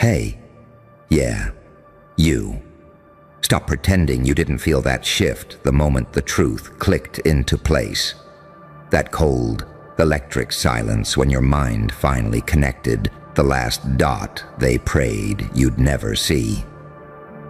Hey, yeah, you. Stop pretending you didn't feel that shift the moment the truth clicked into place. That cold, electric silence when your mind finally connected the last dot they prayed you'd never see.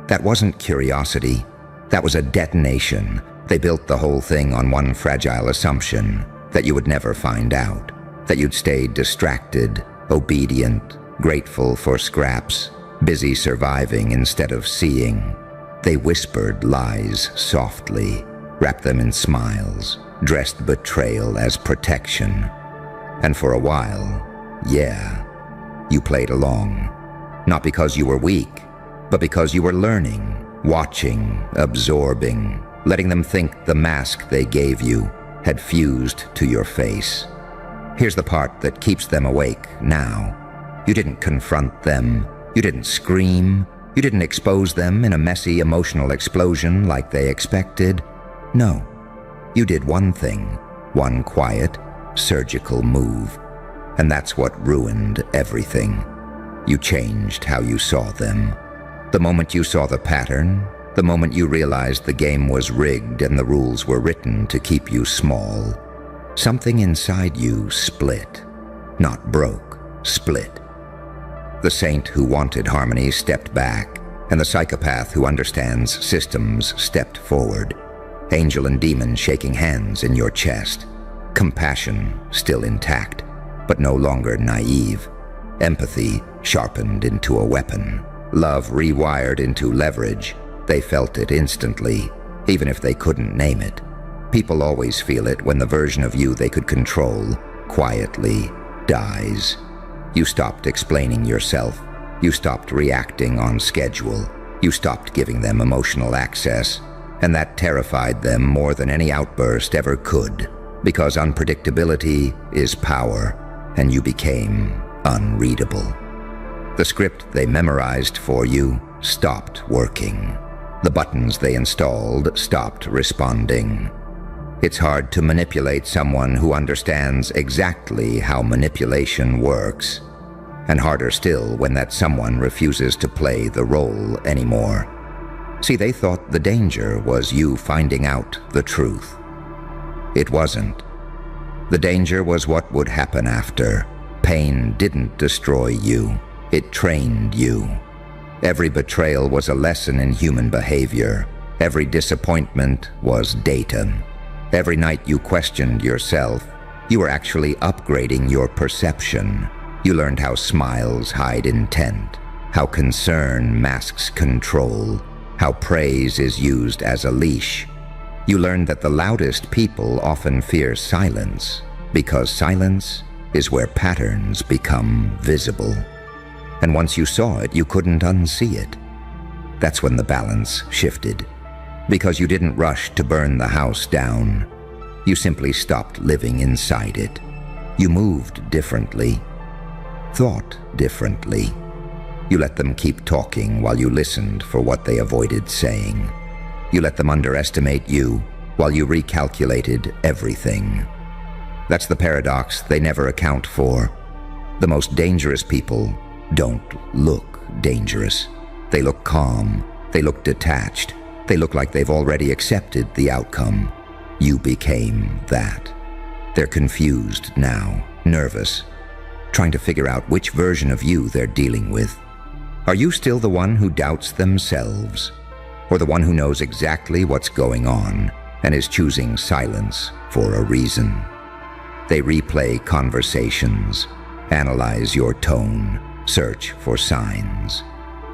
That wasn't curiosity. That was a detonation. They built the whole thing on one fragile assumption, that you would never find out, that you'd stay distracted, obedient, grateful for scraps, busy surviving instead of seeing. They whispered lies softly, wrapped them in smiles, dressed betrayal as protection. And for a while, yeah, you played along. Not because you were weak, but because you were learning, watching, absorbing, letting them think the mask they gave you had fused to your face. Here's the part that keeps them awake now. You didn't confront them. You didn't scream. You didn't expose them in a messy emotional explosion like they expected. No, you did one thing, one quiet, surgical move. And that's what ruined everything. You changed how you saw them. The moment you saw the pattern, the moment you realized the game was rigged and the rules were written to keep you small, something inside you split. Not broke, split. The saint who wanted harmony stepped back, and the psychopath who understands systems stepped forward. Angel and demon shaking hands in your chest. Compassion still intact, but no longer naive. Empathy sharpened into a weapon. Love rewired into leverage. They felt it instantly, even if they couldn't name it. People always feel it when the version of you they could control quietly dies. You stopped explaining yourself. You stopped reacting on schedule. You stopped giving them emotional access. And that terrified them more than any outburst ever could, because unpredictability is power, and you became unreadable. The script they memorized for you stopped working. The buttons they installed stopped responding. It's hard to manipulate someone who understands exactly how manipulation works, and harder still when that someone refuses to play the role anymore. See, they thought the danger was you finding out the truth. It wasn't. The danger was what would happen after. Pain didn't destroy you. It trained you. Every betrayal was a lesson in human behavior. Every disappointment was data. Every night you questioned yourself, you were actually upgrading your perception. You learned how smiles hide intent, how concern masks control, how praise is used as a leash. You learned that the loudest people often fear silence, because silence is where patterns become visible. And once you saw it, you couldn't unsee it. That's when the balance shifted. Because you didn't rush to burn the house down. You simply stopped living inside it. You moved differently. Thought differently. You let them keep talking while you listened for what they avoided saying. You let them underestimate you while you recalculated everything. That's the paradox they never account for. The most dangerous people don't look dangerous. They look calm. They look detached. They look like they've already accepted the outcome. You became that. They're confused now, nervous, trying to figure out which version of you they're dealing with. Are you still the one who doubts themselves, or the one who knows exactly what's going on and is choosing silence for a reason? They replay conversations, analyze your tone, search for signs.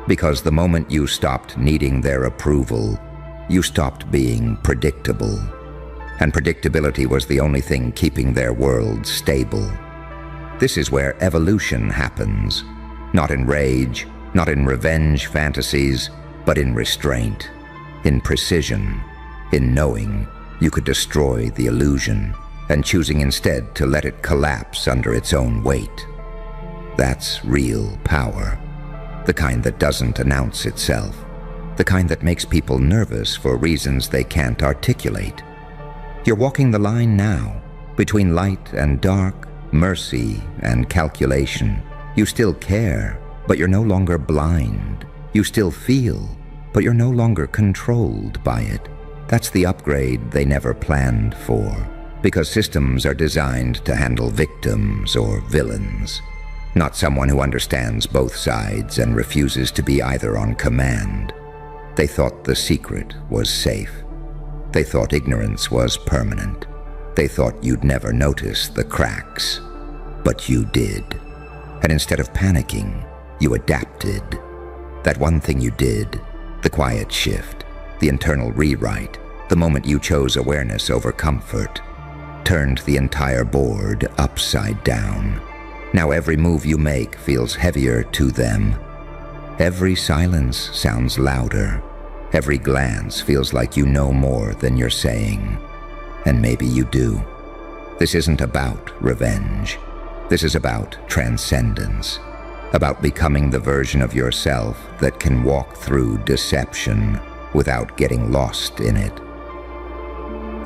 Because the moment you stopped needing their approval, you stopped being predictable. And predictability was the only thing keeping their world stable. This is where evolution happens. Not in rage, not in revenge fantasies, but in restraint, in precision, in knowing you could destroy the illusion and choosing instead to let it collapse under its own weight. That's real power. The kind that doesn't announce itself. The kind that makes people nervous for reasons they can't articulate. You're walking the line now, between light and dark, mercy and calculation. You still care, but you're no longer blind. You still feel, but you're no longer controlled by it. That's the upgrade they never planned for, because systems are designed to handle victims or villains, not someone who understands both sides and refuses to be either on command. They thought the secret was safe. They thought ignorance was permanent. They thought you'd never notice the cracks, but you did. And instead of panicking, you adapted. That one thing you did, the quiet shift, the internal rewrite, the moment you chose awareness over comfort, turned the entire board upside down. Now every move you make feels heavier to them. Every silence sounds louder. Every glance feels like you know more than you're saying. And maybe you do. This isn't about revenge. This is about transcendence. About becoming the version of yourself that can walk through deception without getting lost in it.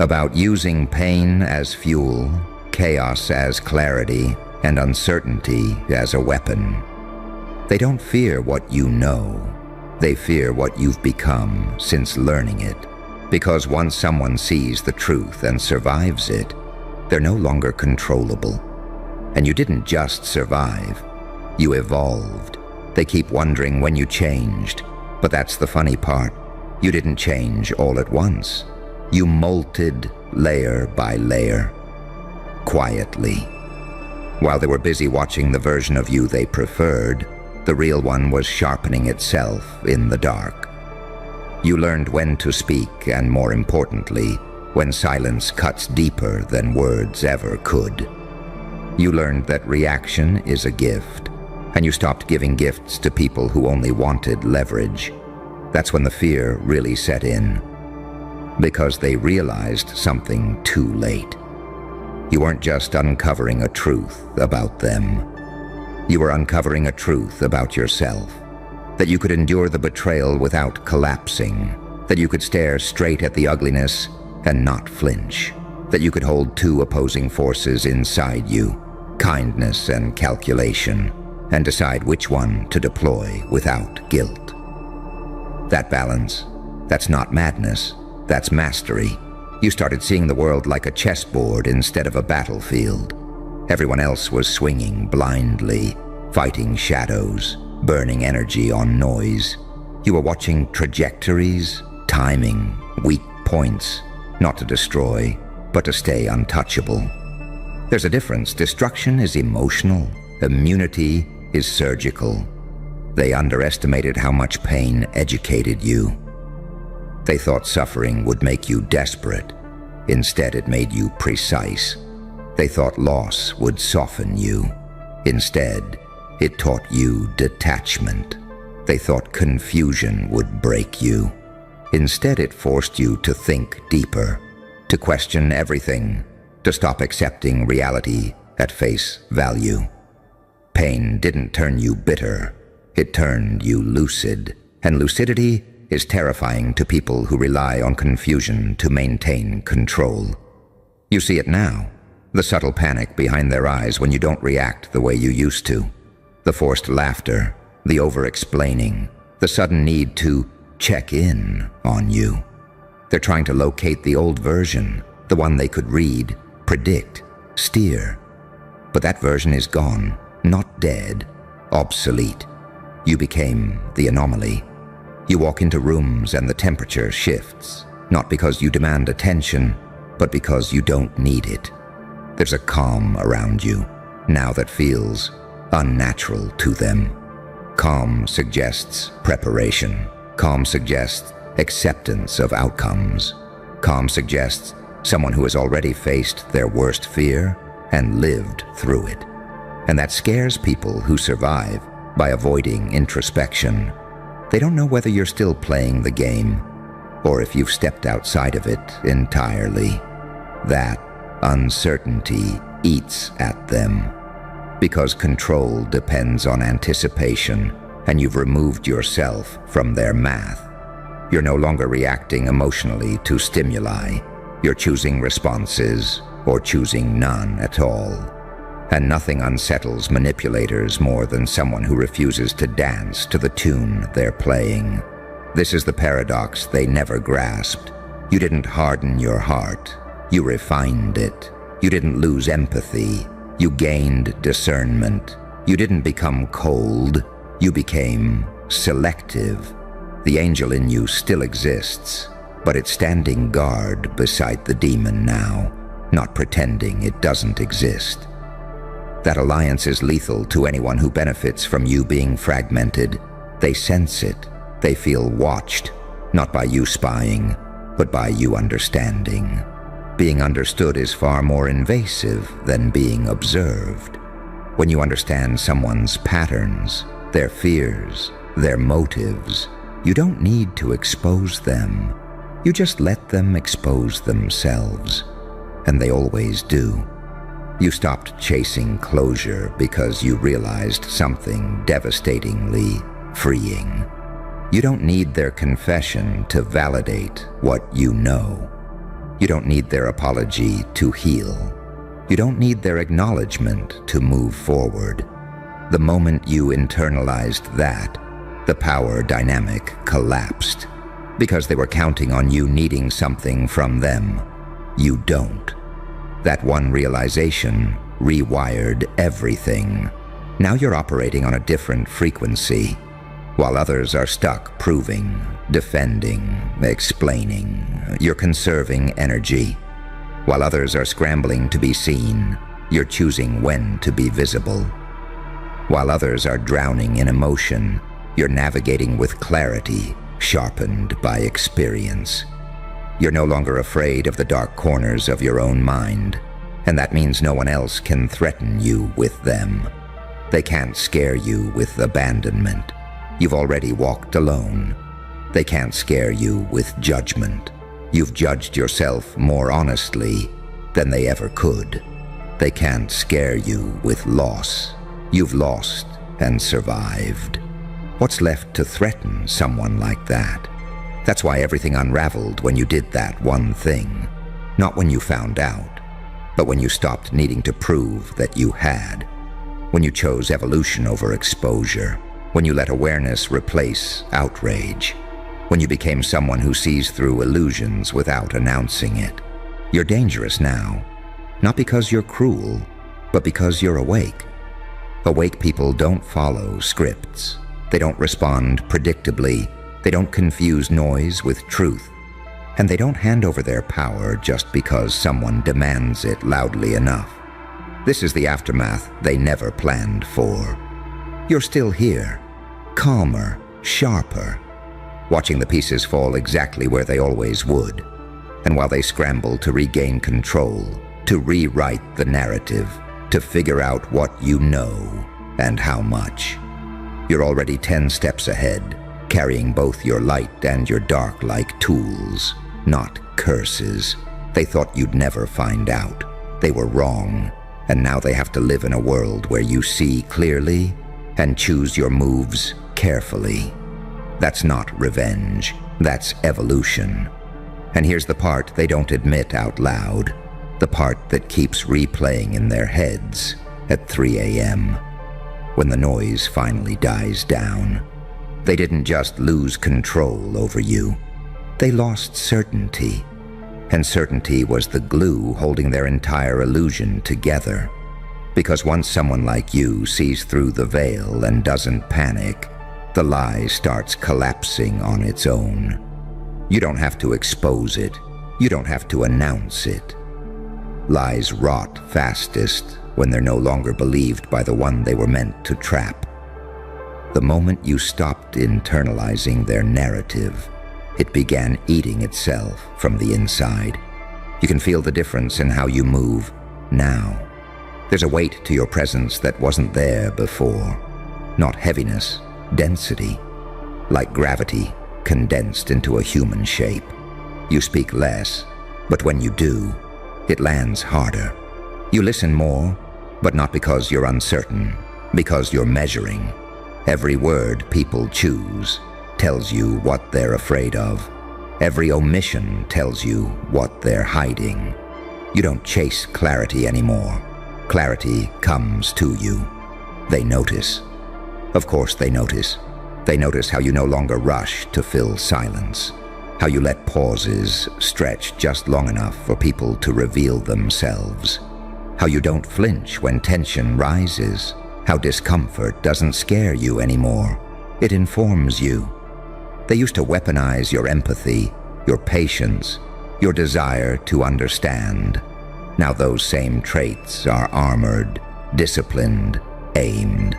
About using pain as fuel, chaos as clarity, and uncertainty as a weapon. They don't fear what you know. They fear what you've become since learning it. Because once someone sees the truth and survives it, they're no longer controllable. And you didn't just survive. You evolved. They keep wondering when you changed. But that's the funny part. You didn't change all at once. You molted layer by layer, quietly. While they were busy watching the version of you they preferred, the real one was sharpening itself in the dark. You learned when to speak, and more importantly, when silence cuts deeper than words ever could. You learned that reaction is a gift, and you stopped giving gifts to people who only wanted leverage. That's when the fear really set in, because they realized something too late. You weren't just uncovering a truth about them. You were uncovering a truth about yourself, that you could endure the betrayal without collapsing, that you could stare straight at the ugliness and not flinch, that you could hold two opposing forces inside you, kindness and calculation, and decide which one to deploy without guilt. That balance, that's not madness, that's mastery. You started seeing the world like a chessboard instead of a battlefield. Everyone else was swinging blindly, fighting shadows, burning energy on noise. You were watching trajectories, timing, weak points, not to destroy, but to stay untouchable. There's a difference. Destruction is emotional. Immunity is surgical. They underestimated how much pain educated you. They thought suffering would make you desperate. Instead, it made you precise. They thought loss would soften you. Instead, it taught you detachment. They thought confusion would break you. Instead, it forced you to think deeper, to question everything, to stop accepting reality at face value. Pain didn't turn you bitter. It turned you lucid. And lucidity is terrifying to people who rely on confusion to maintain control. You see it now. The subtle panic behind their eyes when you don't react the way you used to. The forced laughter, the over-explaining, the sudden need to check in on you. They're trying to locate the old version, the one they could read, predict, steer. But that version is gone, not dead, obsolete. You became the anomaly. You walk into rooms and the temperature shifts, not because you demand attention, but because you don't need it. There's a calm around you, now that feels unnatural to them. Calm suggests preparation. Calm suggests acceptance of outcomes. Calm suggests someone who has already faced their worst fear and lived through it. And that scares people who survive by avoiding introspection. They don't know whether you're still playing the game or if you've stepped outside of it entirely. That uncertainty eats at them because control depends on anticipation, and you've removed yourself from their math. You're no longer reacting emotionally to stimuli. You're choosing responses or choosing none at all. And nothing unsettles manipulators more than someone who refuses to dance to the tune they're playing. This is the paradox they never grasped. You didn't harden your heart. You refined it. You didn't lose empathy. You gained discernment. You didn't become cold. You became selective. The angel in you still exists, but it's standing guard beside the demon now, not pretending it doesn't exist. That alliance is lethal to anyone who benefits from you being fragmented. They sense it. They feel watched, not by you spying, but by you understanding. Being understood is far more invasive than being observed. When you understand someone's patterns, their fears, their motives, you don't need to expose them. You just let them expose themselves. And they always do. You stopped chasing closure because you realized something devastatingly freeing. You don't need their confession to validate what you know. You don't need their apology to heal. You don't need their acknowledgement to move forward. The moment you internalized that, the power dynamic collapsed because they were counting on you needing something from them. You don't. That one realization rewired everything. Now you're operating on a different frequency, while others are stuck proving, defending, explaining. You're conserving energy. While others are scrambling to be seen, you're choosing when to be visible. While others are drowning in emotion, you're navigating with clarity, sharpened by experience. You're no longer afraid of the dark corners of your own mind, and that means no one else can threaten you with them. They can't scare you with abandonment. You've already walked alone. They can't scare you with judgment. You've judged yourself more honestly than they ever could. They can't scare you with loss. You've lost and survived. What's left to threaten someone like that? That's why everything unraveled when you did that one thing. Not when you found out, but when you stopped needing to prove that you had. When you chose evolution over exposure. When you let awareness replace outrage. When you became someone who sees through illusions without announcing it. You're dangerous now, not because you're cruel, but because you're awake. Awake people don't follow scripts. They don't respond predictably. They don't confuse noise with truth. And they don't hand over their power just because someone demands it loudly enough. This is the aftermath they never planned for. You're still here, calmer, sharper, watching the pieces fall exactly where they always would. And while they scramble to regain control, to rewrite the narrative, to figure out what you know and how much, you're already 10 steps ahead, carrying both your light and your dark like tools, not curses. They thought you'd never find out. They were wrong, and now they have to live in a world where you see clearly and choose your moves carefully. That's not revenge, that's evolution. And here's the part they don't admit out loud, the part that keeps replaying in their heads at 3 a.m. when the noise finally dies down. They didn't just lose control over you. They lost certainty. And certainty was the glue holding their entire illusion together. Because once someone like you sees through the veil and doesn't panic, the lie starts collapsing on its own. You don't have to expose it. You don't have to announce it. Lies rot fastest when they're no longer believed by the one they were meant to trap. The moment you stopped internalizing their narrative, it began eating itself from the inside. You can feel the difference in how you move now. There's a weight to your presence that wasn't there before. Not heaviness, density. Like gravity condensed into a human shape. You speak less, but when you do, it lands harder. You listen more, but not because you're uncertain, because you're measuring. Every word people choose tells you what they're afraid of. Every omission tells you what they're hiding. You don't chase clarity anymore. Clarity comes to you. They notice. Of course they notice. They notice how you no longer rush to fill silence, how you let pauses stretch just long enough for people to reveal themselves, how you don't flinch when tension rises, how discomfort doesn't scare you anymore. It informs you. They used to weaponize your empathy, your patience, your desire to understand. Now those same traits are armored, disciplined, aimed.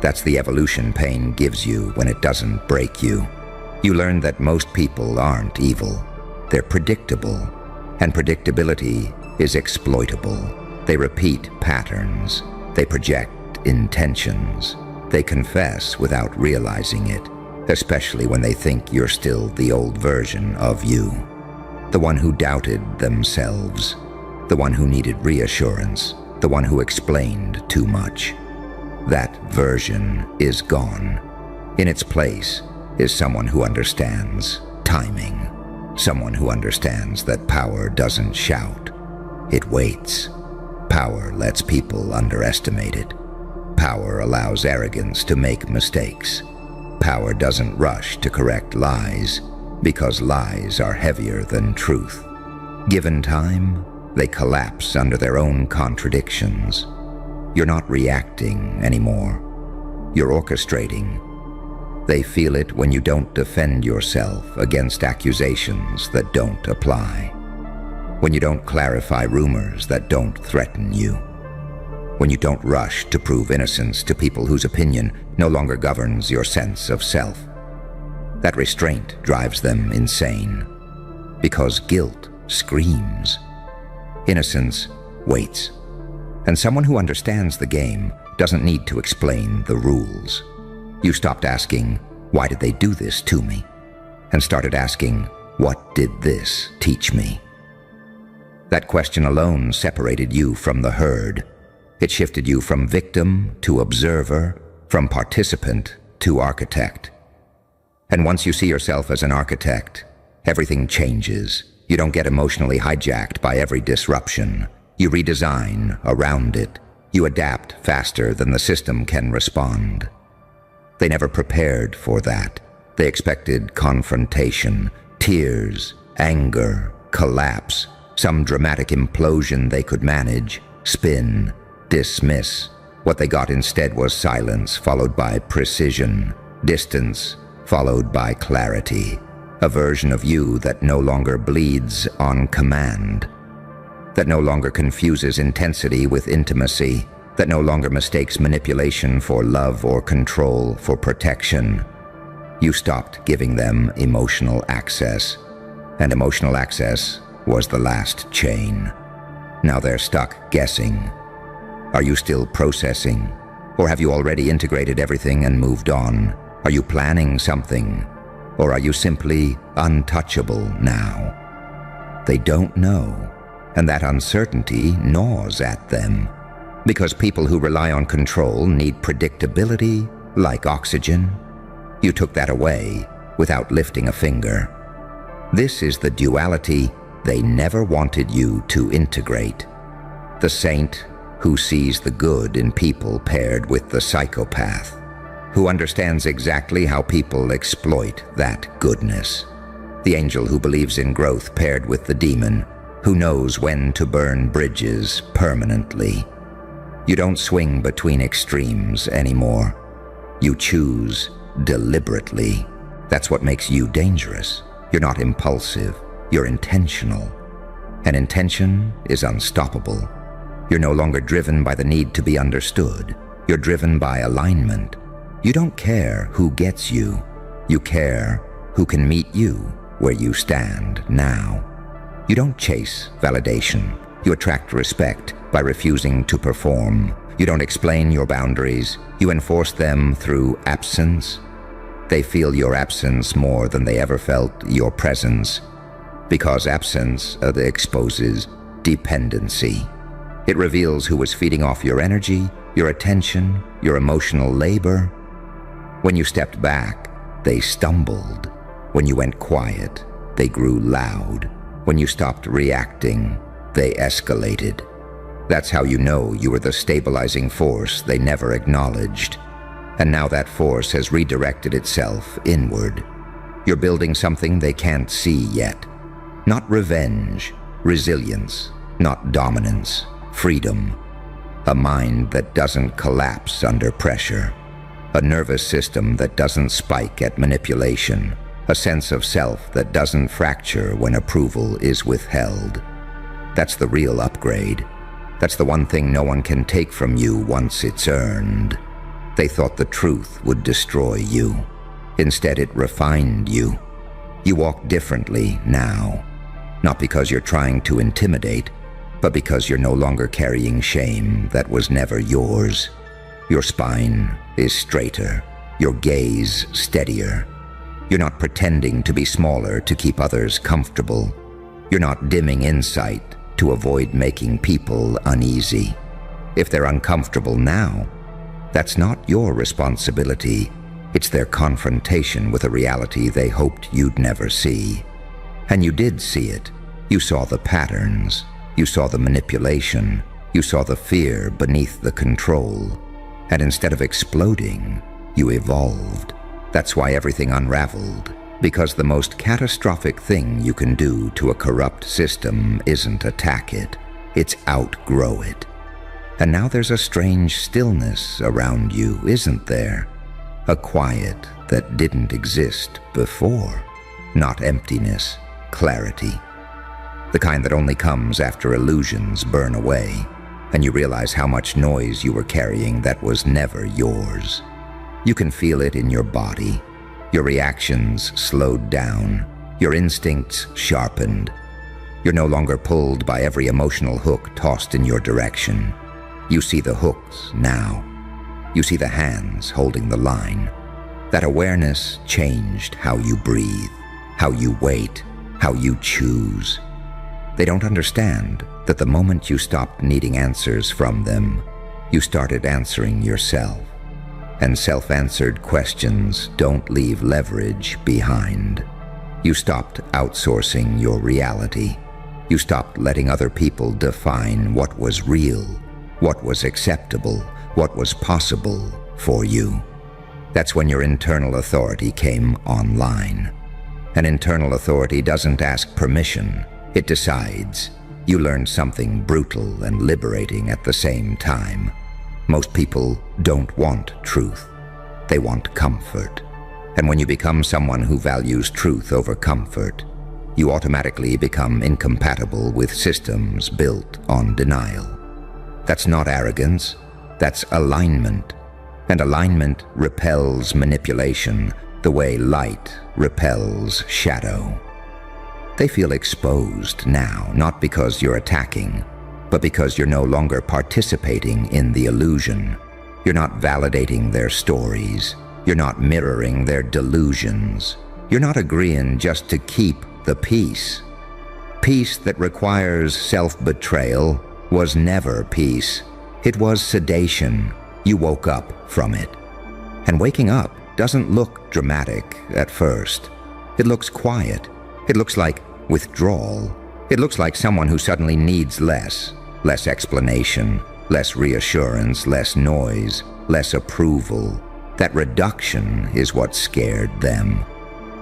That's the evolution pain gives you when it doesn't break you. You learn that most people aren't evil. They're predictable, and predictability is exploitable. They repeat patterns. They project intentions. They confess without realizing it, especially when they think you're still the old version of you. The one who doubted themselves. The one who needed reassurance. The one who explained too much. That version is gone. In its place is someone who understands timing. Someone who understands that power doesn't shout. It waits. Power lets people underestimate it. Power allows arrogance to make mistakes. Power doesn't rush to correct lies, because lies are heavier than truth. Given time, they collapse under their own contradictions. You're not reacting anymore. You're orchestrating. They feel it when you don't defend yourself against accusations that don't apply. When you don't clarify rumors that don't threaten you. When you don't rush to prove innocence to people whose opinion no longer governs your sense of self. That restraint drives them insane. Because guilt screams. Innocence waits. And someone who understands the game doesn't need to explain the rules. You stopped asking, why did they do this to me? And started asking, what did this teach me? That question alone separated you from the herd. It shifted you from victim to observer, from participant to architect. And once you see yourself as an architect, everything changes. You don't get emotionally hijacked by every disruption. You redesign around it. You adapt faster than the system can respond. They never prepared for that. They expected confrontation, tears, anger, collapse, some dramatic implosion they could manage, spin, dismiss. What they got instead was silence followed by precision, distance followed by clarity, a version of you that no longer bleeds on command, that no longer confuses intensity with intimacy, that no longer mistakes manipulation for love or control for protection. You stopped giving them emotional access, and emotional access was the last chain. Now they're stuck guessing. Are you still processing? Or have you already integrated everything and moved on? Are you planning something? Or are you simply untouchable now? They don't know. And that uncertainty gnaws at them. Because people who rely on control need predictability like oxygen. You took that away without lifting a finger. This is the duality they never wanted you to integrate. The saint who sees the good in people paired with the psychopath, who understands exactly how people exploit that goodness. The angel who believes in growth paired with the demon, who knows when to burn bridges permanently. You don't swing between extremes anymore. You choose deliberately. That's what makes you dangerous. You're not impulsive. You're intentional. And intention is unstoppable. You're no longer driven by the need to be understood. You're driven by alignment. You don't care who gets you. You care who can meet you where you stand now. You don't chase validation. You attract respect by refusing to perform. You don't explain your boundaries. You enforce them through absence. They feel your absence more than they ever felt your presence, because absence exposes dependency. It reveals who was feeding off your energy, your attention, your emotional labor. When you stepped back, they stumbled. When you went quiet, they grew loud. When you stopped reacting, they escalated. That's how you know you were the stabilizing force they never acknowledged. And now that force has redirected itself inward. You're building something they can't see yet. Not revenge, resilience, not dominance, freedom. A mind that doesn't collapse under pressure. A nervous system that doesn't spike at manipulation. A sense of self that doesn't fracture when approval is withheld. That's the real upgrade. That's the one thing no one can take from you once it's earned. They thought the truth would destroy you. Instead, it refined you. You walk differently now. Not because you're trying to intimidate, but because you're no longer carrying shame that was never yours. Your spine is straighter, your gaze steadier. You're not pretending to be smaller to keep others comfortable. You're not dimming insight to avoid making people uneasy. If they're uncomfortable now, that's not your responsibility. It's their confrontation with a reality they hoped you'd never see. And you did see it. You saw the patterns. You saw the manipulation. You saw the fear beneath the control. And instead of exploding, you evolved. That's why everything unraveled. Because the most catastrophic thing you can do to a corrupt system isn't attack it. It's outgrow it. And now there's a strange stillness around you, isn't there? A quiet that didn't exist before. Not emptiness, clarity. The kind that only comes after illusions burn away, and you realize how much noise you were carrying that was never yours. You can feel it in your body. Your reactions slowed down. Your instincts sharpened. You're no longer pulled by every emotional hook tossed in your direction. You see the hooks now. You see the hands holding the line. That awareness changed how you breathe, how you wait, how you choose. They don't understand that the moment you stopped needing answers from them, you started answering yourself. And self-answered questions don't leave leverage behind. You stopped outsourcing your reality. You stopped letting other people define what was real, what was acceptable, what was possible for you. That's when your internal authority came online. An internal authority doesn't ask permission, it decides. You learned something brutal and liberating at the same time. Most people don't want truth. They want comfort. And when you become someone who values truth over comfort, you automatically become incompatible with systems built on denial. That's not arrogance, that's alignment. And alignment repels manipulation the way light repels shadow. They feel exposed now, not because you're attacking, but because you're no longer participating in the illusion. You're not validating their stories. You're not mirroring their delusions. You're not agreeing just to keep the peace. Peace that requires self-betrayal was never peace. It was sedation. You woke up from it. And waking up doesn't look dramatic at first. It looks quiet. It looks like withdrawal. It looks like someone who suddenly needs less explanation, less reassurance, less noise, less approval. That reduction is what scared them.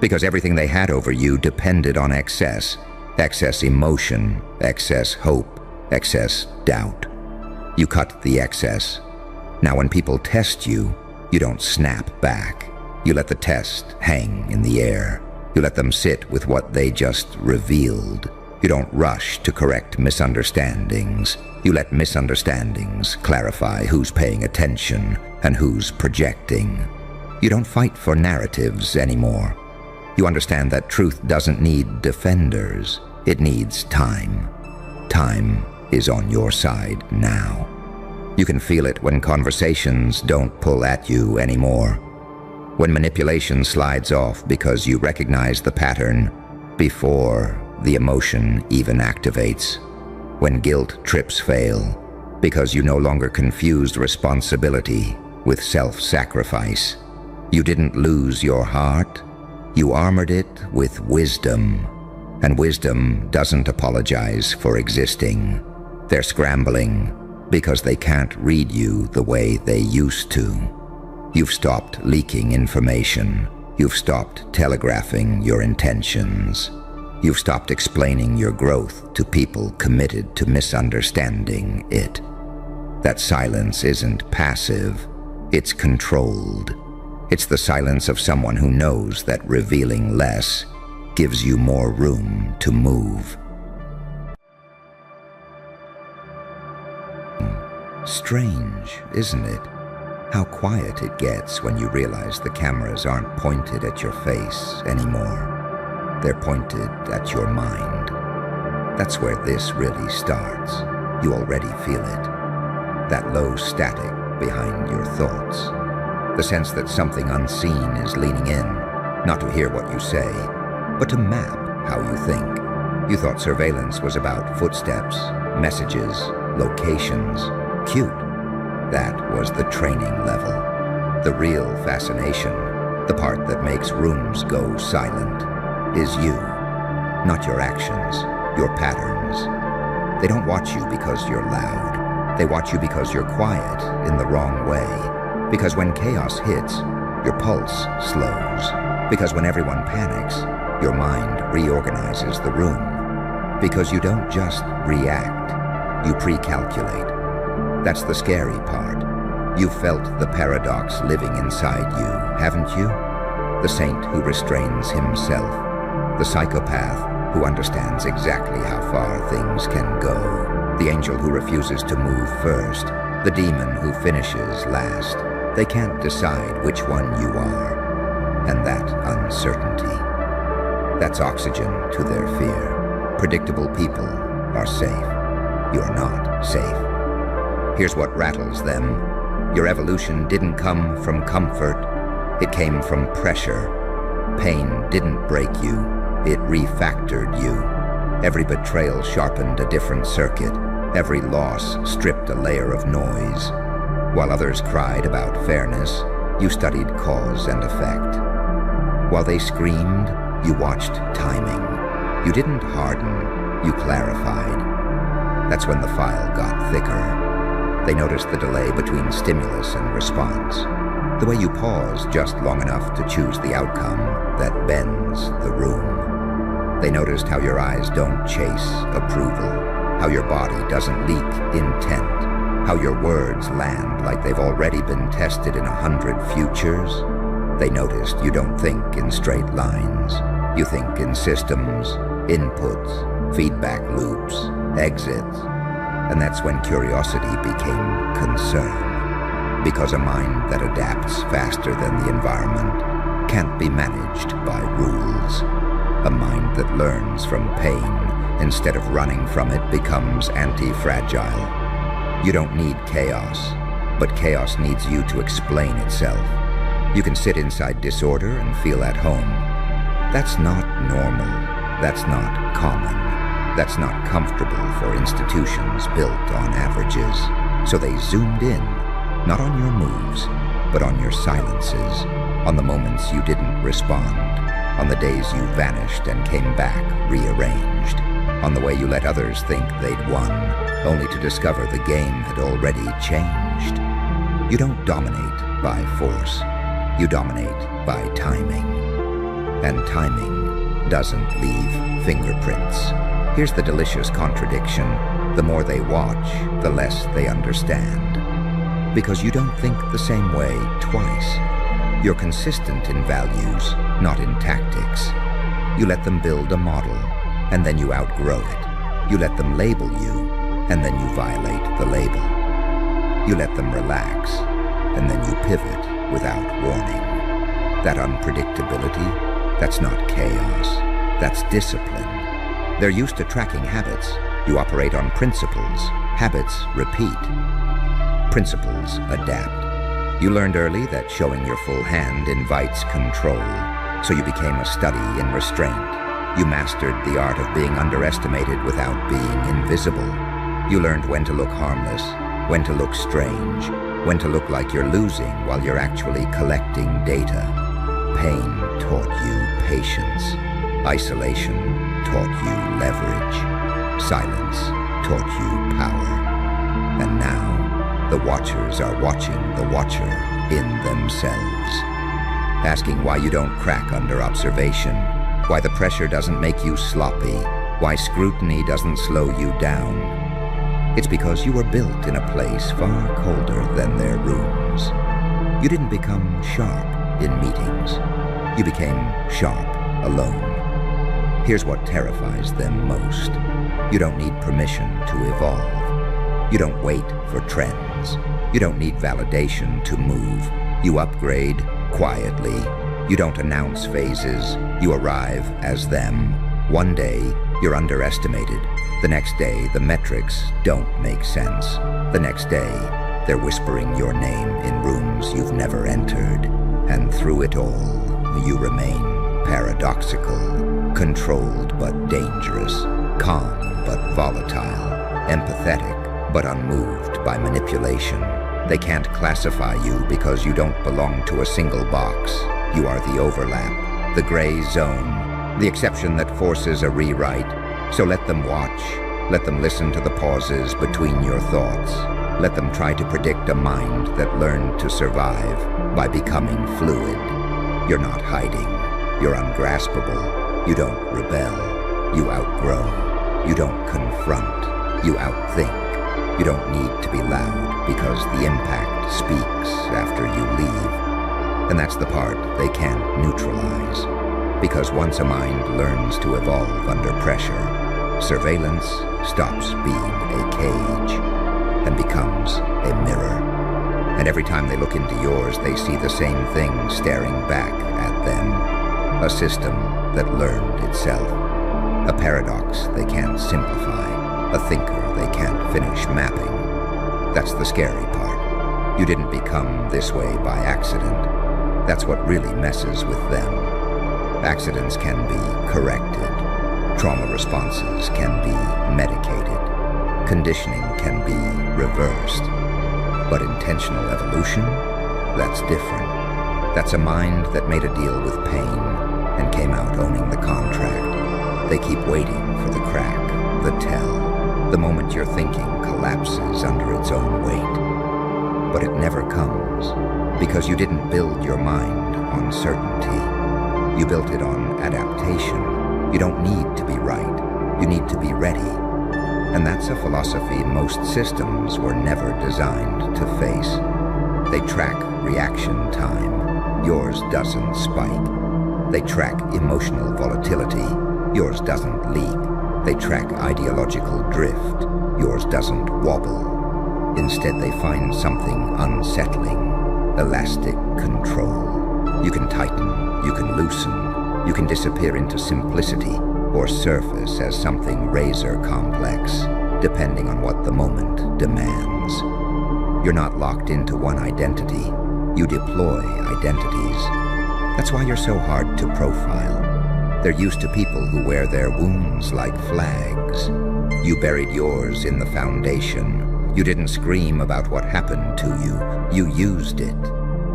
Because everything they had over you depended on excess emotion, excess hope, excess doubt. You cut the excess. Now when people test you, you don't snap back. You let the test hang in the air. You let them sit with what they just revealed. You don't rush to correct misunderstandings. You let misunderstandings clarify who's paying attention and who's projecting. You don't fight for narratives anymore. You understand that truth doesn't need defenders. It needs time. Time is on your side now. You can feel it when conversations don't pull at you anymore. When manipulation slides off because you recognize the pattern before the emotion even activates. When guilt trips fail because you no longer confused responsibility with self-sacrifice. You didn't lose your heart. You armored it with wisdom. And wisdom doesn't apologize for existing. They're scrambling, Because they can't read you the way they used to. You've stopped leaking information. You've stopped telegraphing your intentions. You've stopped explaining your growth to people committed to misunderstanding it. That silence isn't passive, it's controlled. It's the silence of someone who knows that revealing less gives you more room to move. Strange, isn't it? How quiet it gets when you realize the cameras aren't pointed at your face anymore. They're pointed at your mind. That's where this really starts. You already feel it. That low static behind your thoughts. The sense that something unseen is leaning in, not to hear what you say, but to map how you think. You thought surveillance was about footsteps, messages, locations. Cute. That was the training level. The real fascination, the part that makes rooms go silent, is you. Not your actions, your patterns. They don't watch you because you're loud. They watch you because you're quiet in the wrong way. Because when chaos hits, your pulse slows. Because when everyone panics, your mind reorganizes the room. Because you don't just react, you pre-calculate. That's the scary part. You've felt the paradox living inside you, haven't you? The saint who restrains himself. The psychopath who understands exactly how far things can go. The angel who refuses to move first. The demon who finishes last. They can't decide which one you are. And that uncertainty. That's oxygen to their fear. Predictable people are safe. You're not safe. Here's what rattles them. Your evolution didn't come from comfort. It came from pressure. Pain didn't break you. It refactored you. Every betrayal sharpened a different circuit. Every loss stripped a layer of noise. While others cried about fairness, you studied cause and effect. While they screamed, you watched timing. You didn't harden, you clarified. That's when the file got thicker. They noticed the delay between stimulus and response. The way you pause just long enough to choose the outcome that bends the room. They noticed how your eyes don't chase approval, how your body doesn't leak intent, how your words land like they've already been tested in 100 futures. They noticed you don't think in straight lines. You think in systems, inputs, feedback loops, exits. And that's when curiosity became concern. Because a mind that adapts faster than the environment can't be managed by rules. A mind that learns from pain instead of running from it becomes anti-fragile. You don't need chaos, but chaos needs you to explain itself. You can sit inside disorder and feel at home. That's not normal. That's not common. That's not comfortable for institutions built on averages. So they zoomed in, not on your moves, but on your silences, on the moments you didn't respond, on the days you vanished and came back rearranged, on the way you let others think they'd won, only to discover the game had already changed. You don't dominate by force. You dominate by timing. And timing doesn't leave fingerprints. Here's the delicious contradiction. The more they watch, the less they understand. Because you don't think the same way twice. You're consistent in values, not in tactics. You let them build a model, and then you outgrow it. You let them label you, and then you violate the label. You let them relax, and then you pivot without warning. That unpredictability, that's not chaos. That's discipline. They're used to tracking habits. You operate on principles. Habits repeat. Principles adapt. You learned early that showing your full hand invites control, so you became a study in restraint. You mastered the art of being underestimated without being invisible. You learned when to look harmless, when to look strange, when to look like you're losing while you're actually collecting data. Pain taught you patience. Isolation taught you leverage. Silence taught you power. And now, the watchers are watching the watcher in themselves, asking why you don't crack under observation, why the pressure doesn't make you sloppy, why scrutiny doesn't slow you down. It's because you were built in a place far colder than their rooms. You didn't become sharp in meetings. You became sharp alone. Here's what terrifies them most. You don't need permission to evolve. You don't wait for trends. You don't need validation to move. You upgrade quietly. You don't announce phases. You arrive as them. One day, you're underestimated. The next day, the metrics don't make sense. The next day, they're whispering your name in rooms you've never entered. And through it all, you remain paradoxical, controlled but dangerous, calm but volatile, empathetic but unmoved by manipulation. They can't classify you because you don't belong to a single box. You are the overlap, the gray zone, the exception that forces a rewrite. So let them watch. Let them listen to the pauses between your thoughts. Let them try to predict a mind that learned to survive by becoming fluid. You're not hiding. You're ungraspable. You don't rebel. You outgrow. You don't confront. You outthink. You don't need to be loud because the impact speaks after you leave. And that's the part they can't neutralize. Because once a mind learns to evolve under pressure, surveillance stops being a cage and becomes a mirror. And every time they look into yours, they see the same thing staring back at them. A system that learned itself. A paradox they can't simplify. A thinker they can't finish mapping. That's the scary part. You didn't become this way by accident. That's what really messes with them. Accidents can be corrected. Trauma responses can be medicated. Conditioning can be reversed. But intentional evolution? That's different. That's a mind that made a deal with pain and came out owning the contract. They keep waiting for the crack, the tell, the moment your thinking collapses under its own weight. But it never comes, because you didn't build your mind on certainty. You built it on adaptation. You don't need to be right. You need to be ready. And that's a philosophy most systems were never designed to face. They track reaction time. Yours doesn't spike. They track emotional volatility. Yours doesn't leak. They track ideological drift. Yours doesn't wobble. Instead, they find something unsettling. Elastic control. You can tighten. You can loosen. You can disappear into simplicity or surface as something razor complex, depending on what the moment demands. You're not locked into one identity. You deploy identities. That's why you're so hard to profile. They're used to people who wear their wounds like flags. You buried yours in the foundation. You didn't scream about what happened to you. You used it.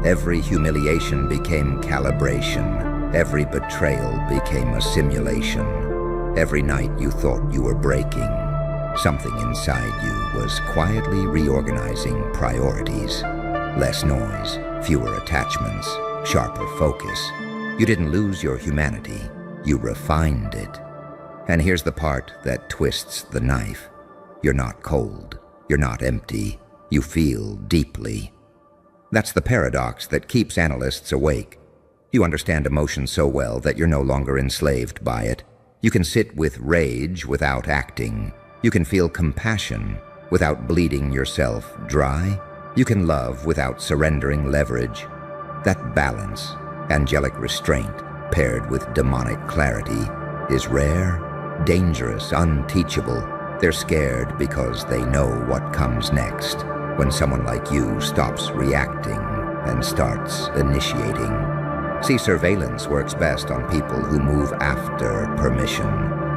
Every humiliation became calibration. Every betrayal became a simulation. Every night you thought you were breaking. Something inside you was quietly reorganizing priorities. Less noise, fewer attachments, sharper focus. You didn't lose your humanity. You refined it. And here's the part that twists the knife. You're not cold. You're not empty. You feel deeply. That's the paradox that keeps analysts awake. You understand emotion so well that you're no longer enslaved by it. You can sit with rage without acting. You can feel compassion without bleeding yourself dry. You can love without surrendering leverage. That balance, angelic restraint paired with demonic clarity, is rare, dangerous, unteachable. They're scared because they know what comes next when someone like you stops reacting and starts initiating. See, surveillance works best on people who move after permission,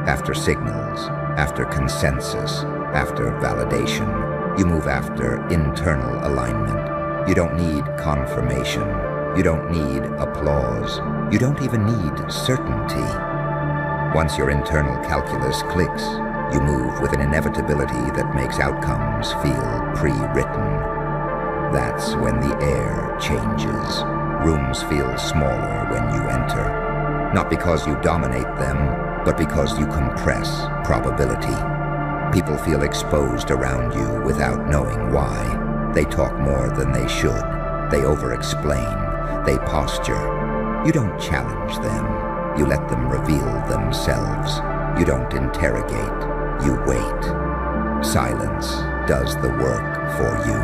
after signals, after consensus, after validation. You move after internal alignment. You don't need confirmation. You don't need applause. You don't even need certainty. Once your internal calculus clicks, You move with an inevitability that makes outcomes feel pre-written. That's when the air changes. Rooms feel smaller when you enter. Not because you dominate them, but because you compress probability. People feel exposed around you without knowing why. They talk more than they should. They over-explain. They posture. You don't challenge them. You let them reveal themselves. You don't interrogate. You wait. Silence does the work for you.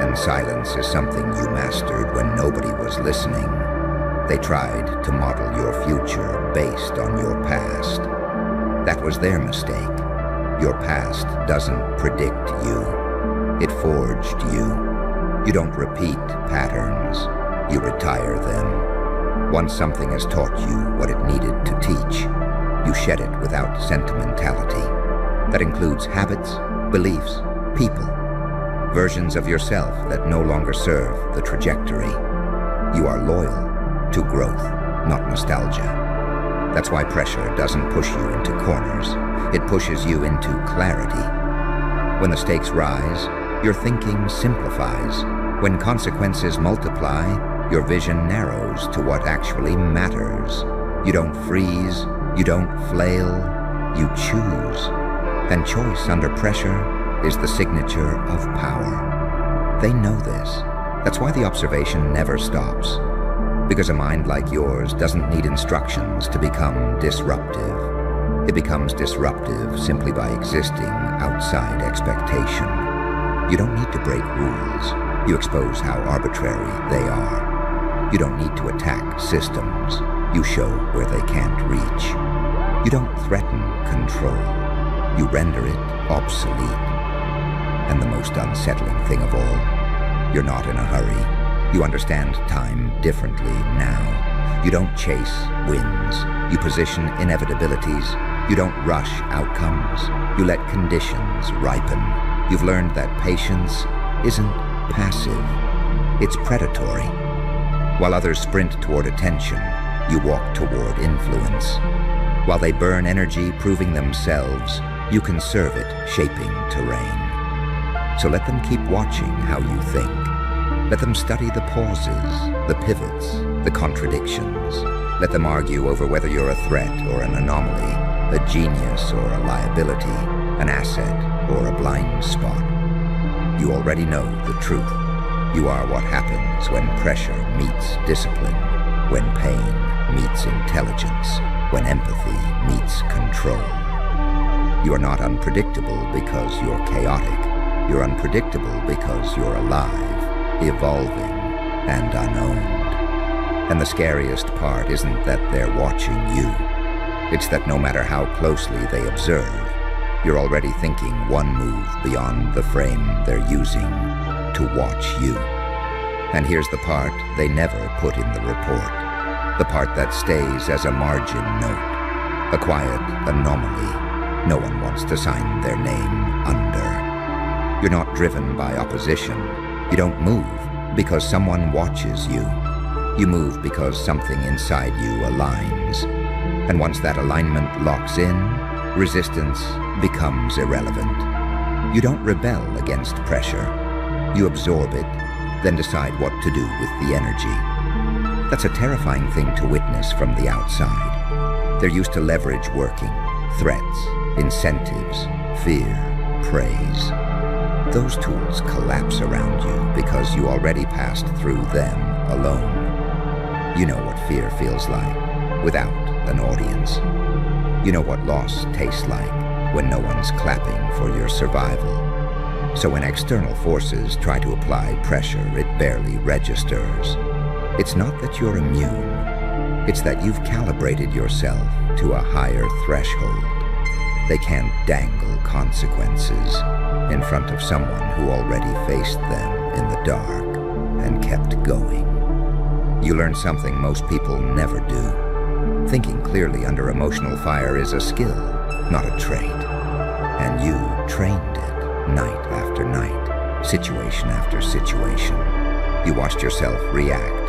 And silence is something you mastered when nobody was listening. They tried to model your future based on your past. That was their mistake. Your past doesn't predict you. It forged you. You don't repeat patterns. You retire them. Once something has taught you what it needed to teach, you shed it without sentimentality. That includes habits, beliefs, people, versions of yourself that no longer serve the trajectory. You are loyal to growth, not nostalgia. That's why pressure doesn't push you into corners. It pushes you into clarity. When the stakes rise, your thinking simplifies. When consequences multiply, your vision narrows to what actually matters. You don't freeze. You don't flail, you choose. And choice under pressure is the signature of power. They know this. That's why the observation never stops. Because a mind like yours doesn't need instructions to become disruptive. It becomes disruptive simply by existing outside expectation. You don't need to break rules. You expose how arbitrary they are. You don't need to attack systems. You show where they can't reach. You don't threaten control. You render it obsolete. And the most unsettling thing of all, you're not in a hurry. You understand time differently now. You don't chase wins. You position inevitabilities. You don't rush outcomes. You let conditions ripen. You've learned that patience isn't passive. It's predatory. While others sprint toward attention, you walk toward influence. While they burn energy proving themselves, you conserve it shaping terrain. So let them keep watching how you think. Let them study the pauses, the pivots, the contradictions. Let them argue over whether you're a threat or an anomaly, a genius or a liability, an asset or a blind spot. You already know the truth. You are what happens when pressure meets discipline, when pain meets intelligence, when empathy meets control. You are not unpredictable because you're chaotic. You're unpredictable because you're alive, evolving, and unowned. And the scariest part isn't that they're watching you. It's that no matter how closely they observe, you're already thinking one move beyond the frame they're using to watch you. And here's the part they never put in the report. The part that stays as a margin note, a quiet anomaly no one wants to sign their name under. You're not driven by opposition. You don't move because someone watches you. You move because something inside you aligns. And once that alignment locks in, resistance becomes irrelevant. You don't rebel against pressure. You absorb it, then decide what to do with the energy. That's a terrifying thing to witness from the outside. They're used to leverage working, threats, incentives, fear, praise. Those tools collapse around you because you already passed through them alone. You know what fear feels like without an audience. You know what loss tastes like when no one's clapping for your survival. So when external forces try to apply pressure, it barely registers. It's not that you're immune. It's that you've calibrated yourself to a higher threshold. They can't dangle consequences in front of someone who already faced them in the dark and kept going. You learn something most people never do. Thinking clearly under emotional fire is a skill, not a trait. And you trained it night after night, situation after situation. You watched yourself react,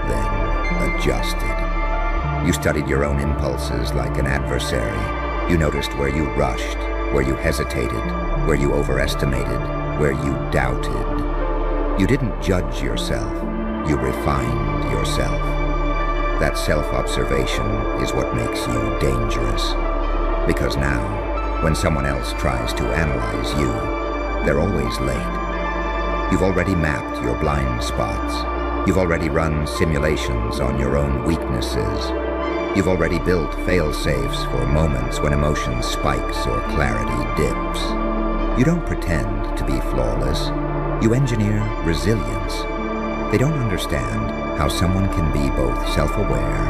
then adjusted. You studied your own impulses like an adversary. You noticed where you rushed, where you hesitated, where you overestimated, where you doubted. You didn't judge yourself, you refined yourself. That self-observation is what makes you dangerous. Because now, when someone else tries to analyze you, they're always late. You've already mapped your blind spots. You've already run simulations on your own weaknesses. You've already built fail-safes for moments when emotion spikes or clarity dips. You don't pretend to be flawless. You engineer resilience. They don't understand how someone can be both self-aware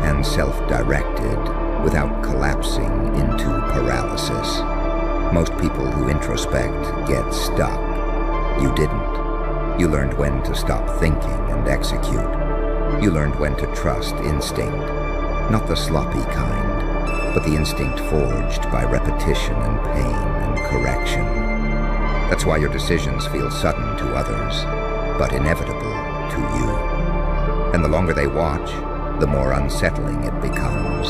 and self-directed without collapsing into paralysis. Most people who introspect get stuck. You didn't. You learned when to stop thinking and execute. You learned when to trust instinct, not the sloppy kind, but the instinct forged by repetition and pain and correction. That's why your decisions feel sudden to others, but inevitable to you. And the longer they watch, the more unsettling it becomes.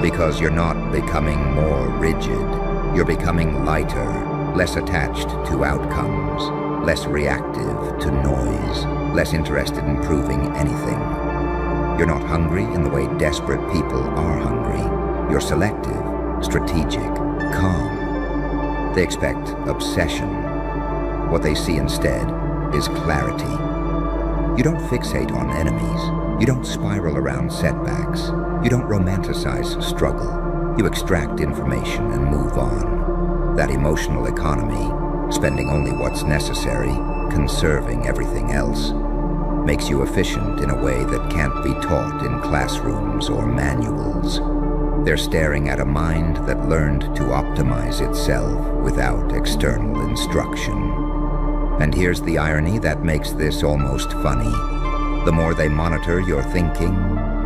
Because you're not becoming more rigid, you're becoming lighter, less attached to outcomes, less reactive to noise, less interested in proving anything. You're not hungry in the way desperate people are hungry. You're selective, strategic, calm. They expect obsession. What they see instead is clarity. You don't fixate on enemies. You don't spiral around setbacks. You don't romanticize struggle. You extract information and move on. That emotional economy, spending only what's necessary, conserving everything else, makes you efficient in a way that can't be taught in classrooms or manuals. They're staring at a mind that learned to optimize itself without external instruction. And here's the irony that makes this almost funny. The more they monitor your thinking,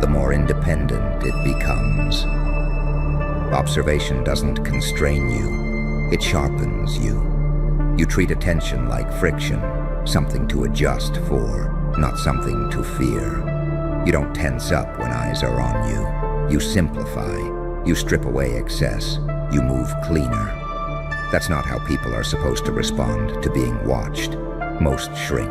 the more independent it becomes. Observation doesn't constrain you, it sharpens you. You treat attention like friction, something to adjust for, not something to fear. You don't tense up when eyes are on you. You simplify. You strip away excess. You move cleaner. That's not how people are supposed to respond to being watched. Most shrink.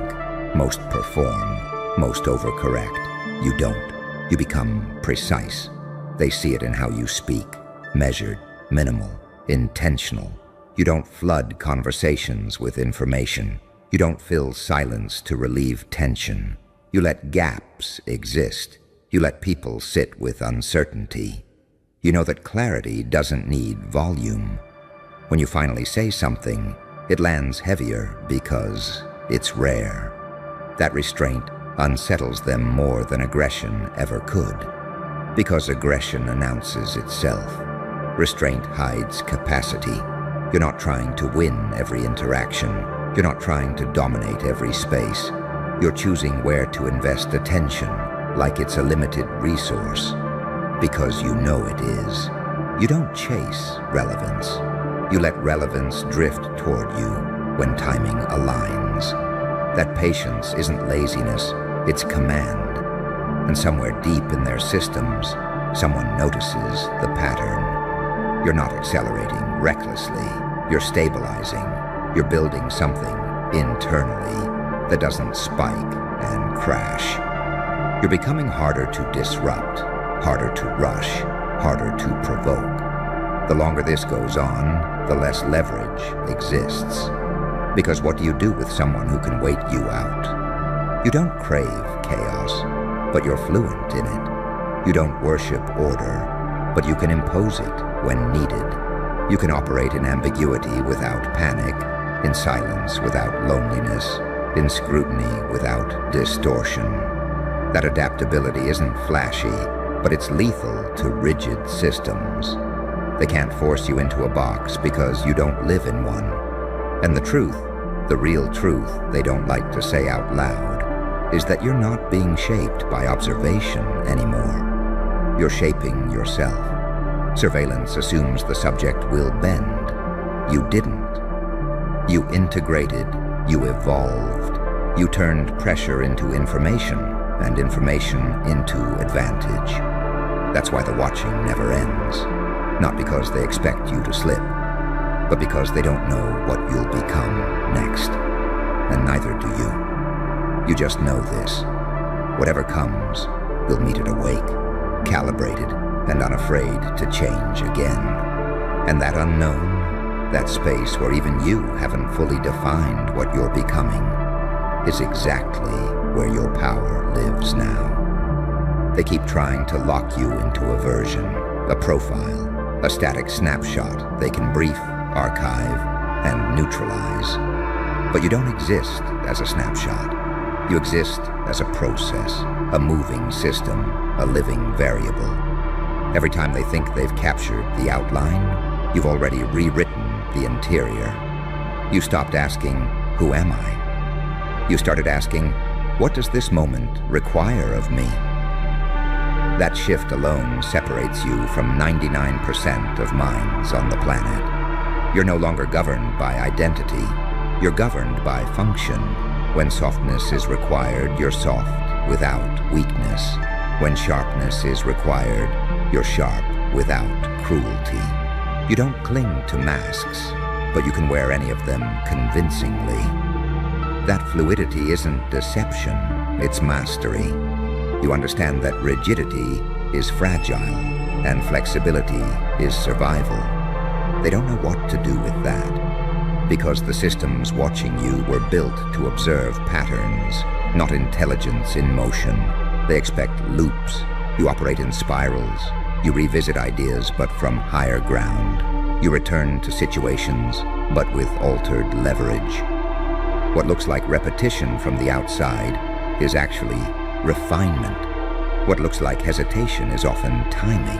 Most perform. Most overcorrect. You don't. You become precise. They see it in how you speak. Measured, minimal, intentional. You don't flood conversations with information. You don't fill silence to relieve tension. You let gaps exist. You let people sit with uncertainty. You know that clarity doesn't need volume. When you finally say something, it lands heavier because it's rare. That restraint unsettles them more than aggression ever could. Because aggression announces itself. Restraint hides capacity. You're not trying to win every interaction. You're not trying to dominate every space. You're choosing where to invest attention, like it's a limited resource, because you know it is. You don't chase relevance. You let relevance drift toward you when timing aligns. That patience isn't laziness, it's command. And somewhere deep in their systems, someone notices the pattern. You're not accelerating recklessly. You're stabilizing. You're building something internally that doesn't spike and crash. You're becoming harder to disrupt, harder to rush, harder to provoke. The longer this goes on, the less leverage exists. Because what do you do with someone who can wait you out? You don't crave chaos, but you're fluent in it. You don't worship order, but you can impose it when needed. You can operate in ambiguity without panic, in silence without loneliness, in scrutiny without distortion. That adaptability isn't flashy, but it's lethal to rigid systems. They can't force you into a box because you don't live in one. And the truth, the real truth they don't like to say out loud, is that you're not being shaped by observation anymore. You're shaping yourself. Surveillance assumes the subject will bend. You didn't. You integrated. You evolved. You turned pressure into information, and information into advantage. That's why the watching never ends. Not because they expect you to slip, but because they don't know what you'll become next. And neither do you. You just know this. Whatever comes, you'll meet it awake, calibrated, and unafraid to change again. And that unknown, that space where even you haven't fully defined what you're becoming, is exactly where your power lives now. They keep trying to lock you into a version, a profile, a static snapshot they can brief, archive, and neutralize. But you don't exist as a snapshot. You exist as a process, a moving system, a living variable. Every time they think they've captured the outline, you've already rewritten the interior. You stopped asking, who am I? You started asking, what does this moment require of me? That shift alone separates you from 99% of minds on the planet. You're no longer governed by identity. You're governed by function. When softness is required, you're soft without weakness. When sharpness is required, you're sharp without cruelty. You don't cling to masks, but you can wear any of them convincingly. That fluidity isn't deception, it's mastery. You understand that rigidity is fragile and flexibility is survival. They don't know what to do with that, because the systems watching you were built to observe patterns, not intelligence in motion. They expect loops. You operate in spirals. You revisit ideas, but from higher ground. You return to situations, but with altered leverage. What looks like repetition from the outside is actually refinement. What looks like hesitation is often timing.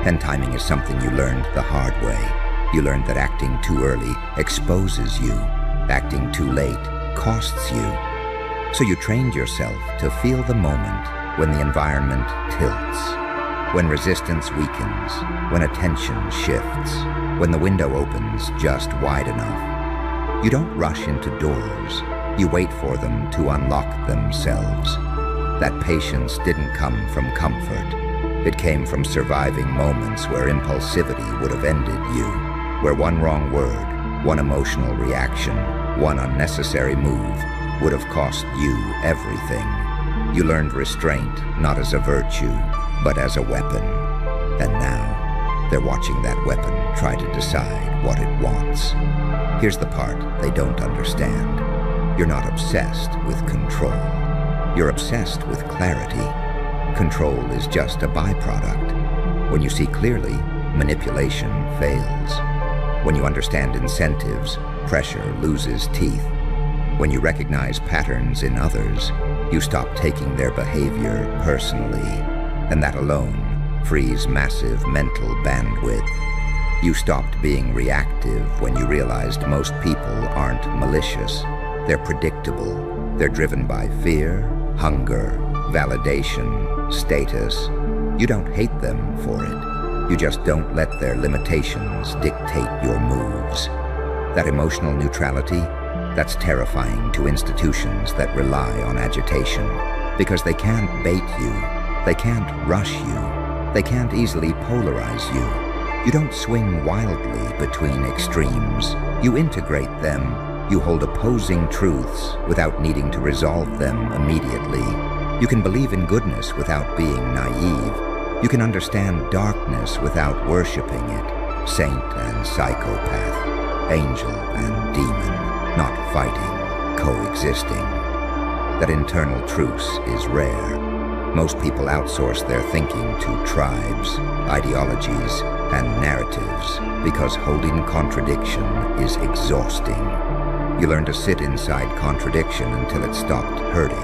And timing is something you learned the hard way. You learned that acting too early exposes you. Acting too late costs you. So you trained yourself to feel the moment when the environment tilts, when resistance weakens, when attention shifts, when the window opens just wide enough. You don't rush into doors. You wait for them to unlock themselves. That patience didn't come from comfort. It came from surviving moments where impulsivity would have ended you, where one wrong word, one emotional reaction, one unnecessary move would have cost you everything. You learned restraint not as a virtue, but as a weapon. And now, they're watching that weapon try to decide what it wants. Here's the part they don't understand. You're not obsessed with control. You're obsessed with clarity. Control is just a byproduct. When you see clearly, manipulation fails. When you understand incentives, pressure loses teeth. When you recognize patterns in others, you stop taking their behavior personally, and that alone frees massive mental bandwidth. You stopped being reactive when you realized most people aren't malicious. They're predictable. They're driven by fear, hunger, validation, status. You don't hate them for it. You just don't let their limitations dictate your moves. That emotional neutrality, that's terrifying to institutions that rely on agitation, because they can't bait you, they can't rush you, they can't easily polarize you. You don't swing wildly between extremes. You integrate them. You hold opposing truths without needing to resolve them immediately. You can believe in goodness without being naive. You can understand darkness without worshiping it. Saint and psychopath, angel and demon, not fighting, coexisting. That internal truce is rare. Most people outsource their thinking to tribes, ideologies, and narratives because holding contradiction is exhausting. You learn to sit inside contradiction until it stopped hurting,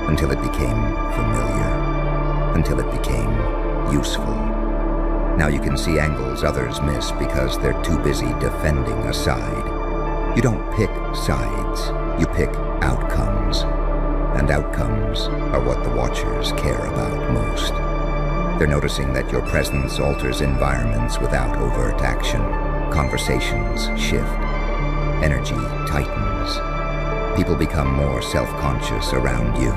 until it became familiar, until it became useful. Now you can see angles others miss because they're too busy defending a side. You don't pick sides, you pick outcomes. And outcomes are what the watchers care about most. They're noticing that your presence alters environments without overt action. Conversations shift. Energy tightens. People become more self-conscious around you.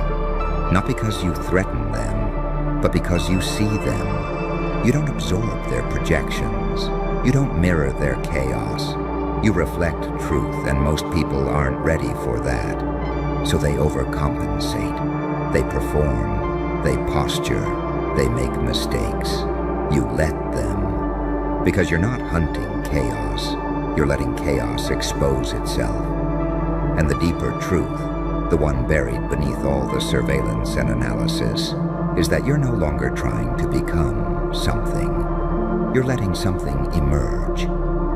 Not because you threaten them, but because you see them. You don't absorb their projections. You don't mirror their chaos. You reflect truth, and most people aren't ready for that. So they overcompensate. They perform. They posture. They make mistakes. You let them. Because you're not hunting chaos. You're letting chaos expose itself. And the deeper truth, the one buried beneath all the surveillance and analysis, is that you're no longer trying to become something. You're letting something emerge.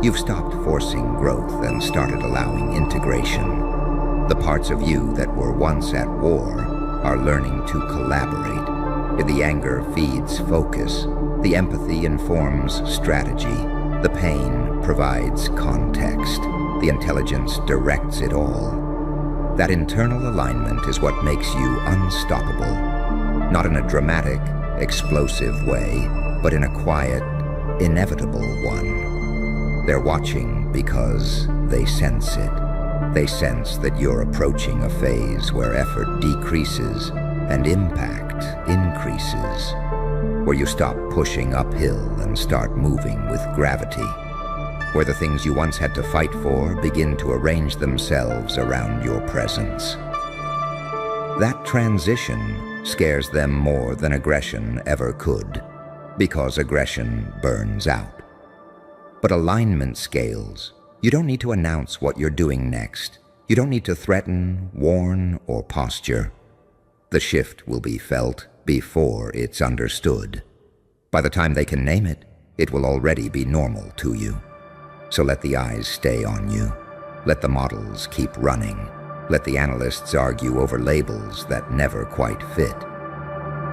You've stopped forcing growth and started allowing integration. The parts of you that were once at war are learning to collaborate. The anger feeds focus. The empathy informs strategy. The pain provides context. The intelligence directs it all. That internal alignment is what makes you unstoppable. Not in a dramatic, explosive way, but in a quiet, inevitable one. They're watching because they sense it. They sense that you're approaching a phase where effort decreases and impact increases, where you stop pushing uphill and start moving with gravity, where the things you once had to fight for begin to arrange themselves around your presence. That transition scares them more than aggression ever could, because aggression burns out. But alignment scales. You don't need to announce what you're doing next. You don't need to threaten, warn, or posture. The shift will be felt before it's understood. By the time they can name it, it will already be normal to you. So let the eyes stay on you. Let the models keep running. Let the analysts argue over labels that never quite fit.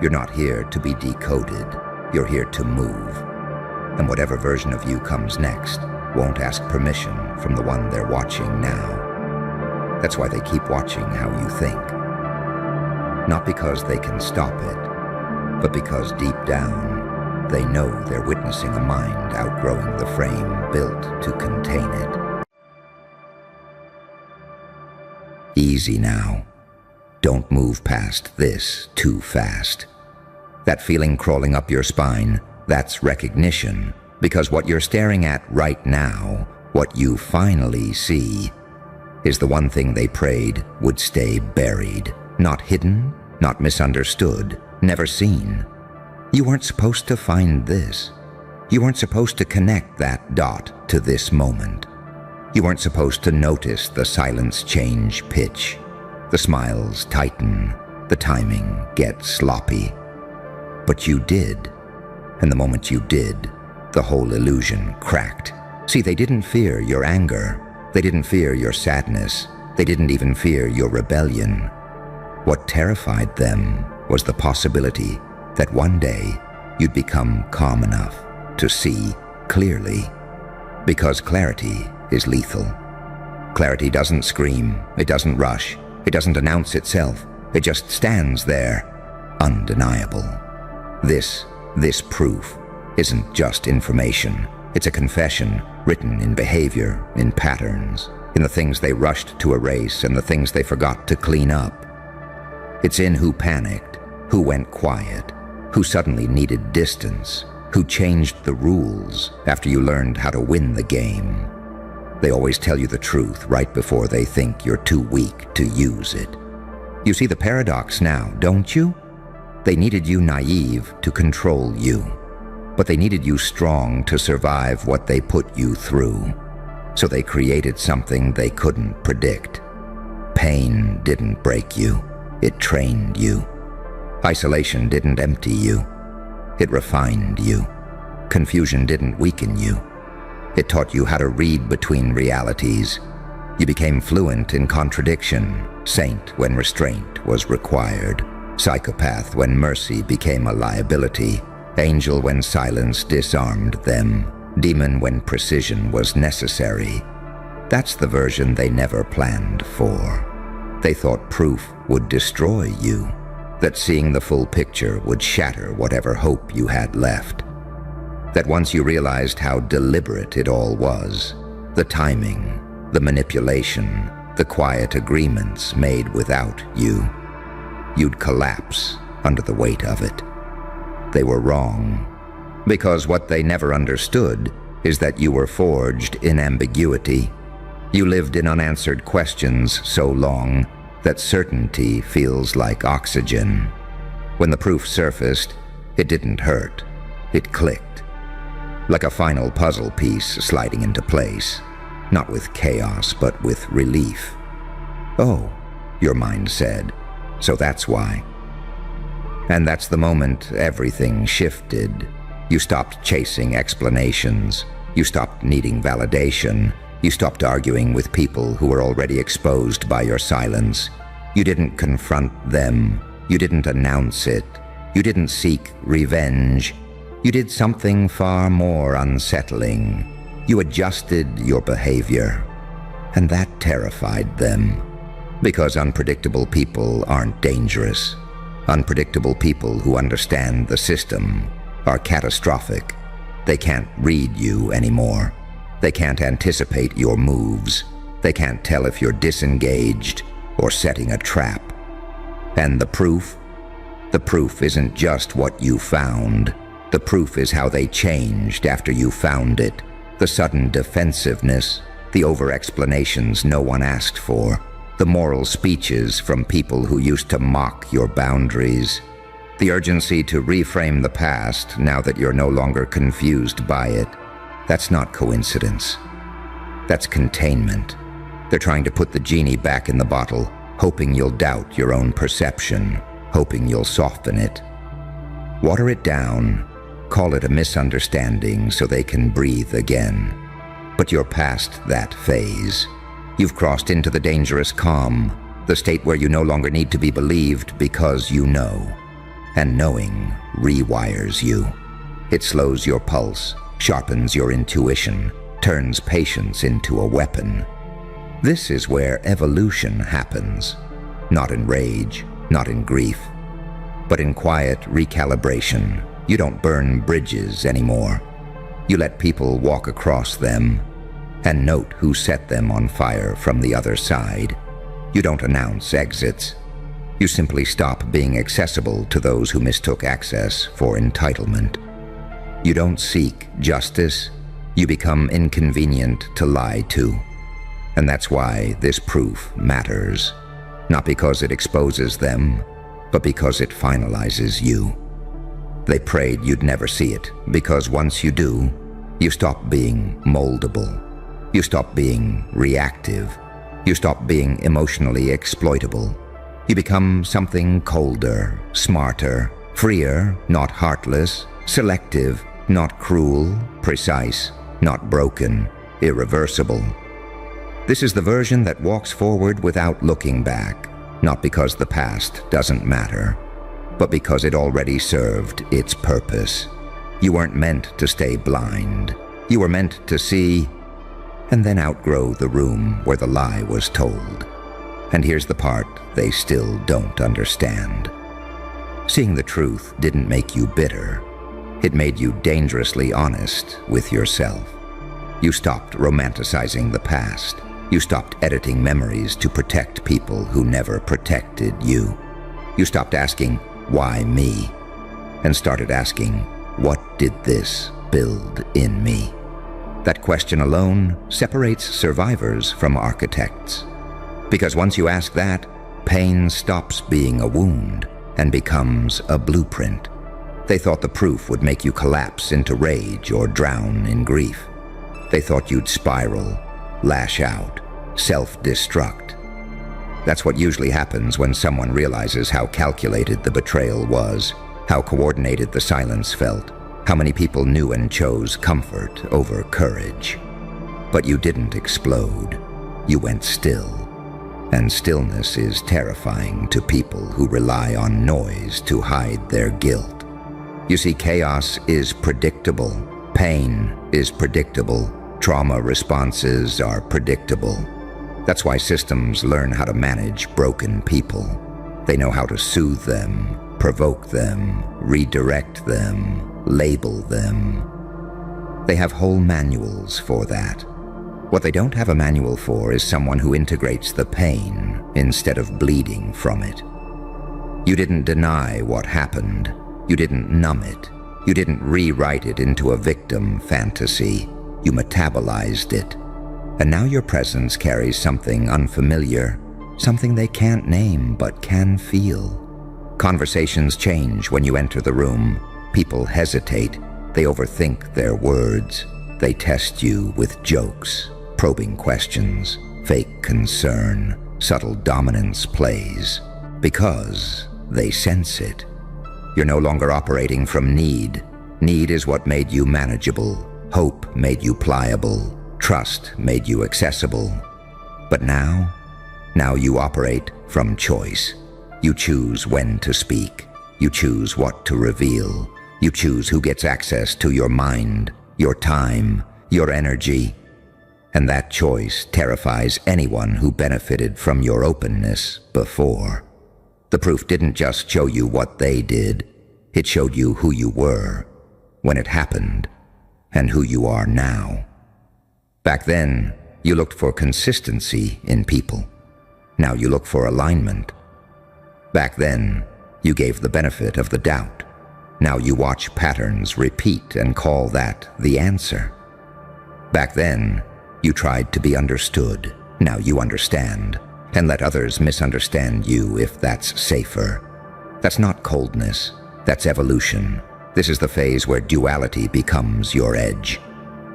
You're not here to be decoded. You're here to move. And whatever version of you comes next won't ask permission from the one they're watching now. That's why they keep watching how you think. Not because they can stop it, but because deep down, they know they're witnessing a mind outgrowing the frame built to contain it. Easy now. Don't move past this too fast. That feeling crawling up your spine, that's recognition, because what you're staring at right now, what you finally see, is the one thing they prayed would stay buried, not hidden, not misunderstood, never seen. You weren't supposed to find this. You weren't supposed to connect that dot to this moment. You weren't supposed to notice the silence change pitch, the smiles tighten, the timing get sloppy. But you did, and the moment you did, the whole illusion cracked. See, they didn't fear your anger. They didn't fear your sadness. They didn't even fear your rebellion. What terrified them was the possibility that one day you'd become calm enough to see clearly. Because clarity is lethal. Clarity doesn't scream, it doesn't rush, it doesn't announce itself, it just stands there, undeniable. This proof isn't just information, it's a confession written in behavior, in patterns, in the things they rushed to erase and the things they forgot to clean up. It's in who panicked, who went quiet, who suddenly needed distance, who changed the rules after you learned how to win the game. They always tell you the truth right before they think you're too weak to use it. You see the paradox now, don't you? They needed you naive to control you, but they needed you strong to survive what they put you through. So they created something they couldn't predict. Pain didn't break you, it trained you. Isolation didn't empty you, it refined you. Confusion didn't weaken you, it taught you how to read between realities. You became fluent in contradiction, saint when restraint was required, psychopath when mercy became a liability, angel when silence disarmed them, demon when precision was necessary. That's the version they never planned for. They thought proof would destroy you, that seeing the full picture would shatter whatever hope you had left. That once you realized how deliberate it all was, the timing, the manipulation, the quiet agreements made without you, you'd collapse under the weight of it. They were wrong, Because what they never understood is that you were forged in ambiguity. You lived in unanswered questions so long that certainty feels like oxygen. When the proof surfaced, it didn't hurt. It clicked. Like a final puzzle piece sliding into place. Not with chaos, but with relief. "Oh," your mind said, "so that's why." And that's the moment everything shifted. You stopped chasing explanations. You stopped needing validation. You stopped arguing with people who were already exposed by your silence. You didn't confront them. You didn't announce it. You didn't seek revenge. You did something far more unsettling. You adjusted your behavior. And that terrified them. Because unpredictable people aren't dangerous. Unpredictable people who understand the system are catastrophic. They can't read you anymore. They can't anticipate your moves. They can't tell if you're disengaged or setting a trap. And the proof? The proof isn't just what you found. The proof is how they changed after you found it. The sudden defensiveness, the over-explanations no one asked for, the moral speeches from people who used to mock your boundaries, the urgency to reframe the past now that you're no longer confused by it. That's not coincidence. That's containment. They're trying to put the genie back in the bottle, hoping you'll doubt your own perception, hoping you'll soften it. Water it down, call it a misunderstanding so they can breathe again. But you're past that phase. You've crossed into the dangerous calm, the state where you no longer need to be believed because you know. And knowing rewires you. It slows your pulse, sharpens your intuition, turns patience into a weapon. This is where evolution happens. Not in rage, not in grief, but in quiet recalibration. You don't burn bridges anymore. You let people walk across them and note who set them on fire from the other side. You don't announce exits. You simply stop being accessible to those who mistook access for entitlement. You don't seek justice. You become inconvenient to lie to. And that's why this proof matters. Not because it exposes them, but because it finalizes you. They prayed you'd never see it, because once you do, you stop being moldable. You stop being reactive. You stop being emotionally exploitable. You become something colder, smarter, freer, not heartless, selective, not cruel, precise, not broken, irreversible. This is the version that walks forward without looking back, not because the past doesn't matter, but because it already served its purpose. You weren't meant to stay blind. You were meant to see, and then outgrow the room where the lie was told. And here's the part they still don't understand. Seeing the truth didn't make you bitter. It made you dangerously honest with yourself. You stopped romanticizing the past. You stopped editing memories to protect people who never protected you. You stopped asking, "Why me?" and started asking, "What did this build in me?" That question alone separates survivors from architects. Because once you ask that, pain stops being a wound and becomes a blueprint. They thought the proof would make you collapse into rage or drown in grief. They thought you'd spiral, lash out, self-destruct. That's what usually happens when someone realizes how calculated the betrayal was, how coordinated the silence felt, how many people knew and chose comfort over courage. But you didn't explode. You went still. And stillness is terrifying to people who rely on noise to hide their guilt. You see, chaos is predictable. Pain is predictable. Trauma responses are predictable. That's why systems learn how to manage broken people. They know how to soothe them, provoke them, redirect them, label them. They have whole manuals for that. What they don't have a manual for is someone who integrates the pain instead of bleeding from it. You didn't deny what happened. You didn't numb it. You didn't rewrite it into a victim fantasy. You metabolized it. And now your presence carries something unfamiliar, something they can't name but can feel. Conversations change when you enter the room. People hesitate. They overthink their words. They test you with jokes, probing questions, fake concern, subtle dominance plays, because they sense it. You're no longer operating from need. Need is what made you manageable. Hope made you pliable. Trust made you accessible. But now you operate from choice. You choose when to speak. You choose what to reveal. You choose who gets access to your mind, your time, your energy. And that choice terrifies anyone who benefited from your openness before. The proof didn't just show you what they did. It showed you who you were when it happened and who you are now. Back then, you looked for consistency in people. Now you look for alignment. Back then, you gave the benefit of the doubt. Now you watch patterns repeat and call that the answer. Back then, you tried to be understood. Now you understand, and let others misunderstand you if that's safer. That's not coldness. That's evolution. This is the phase where duality becomes your edge.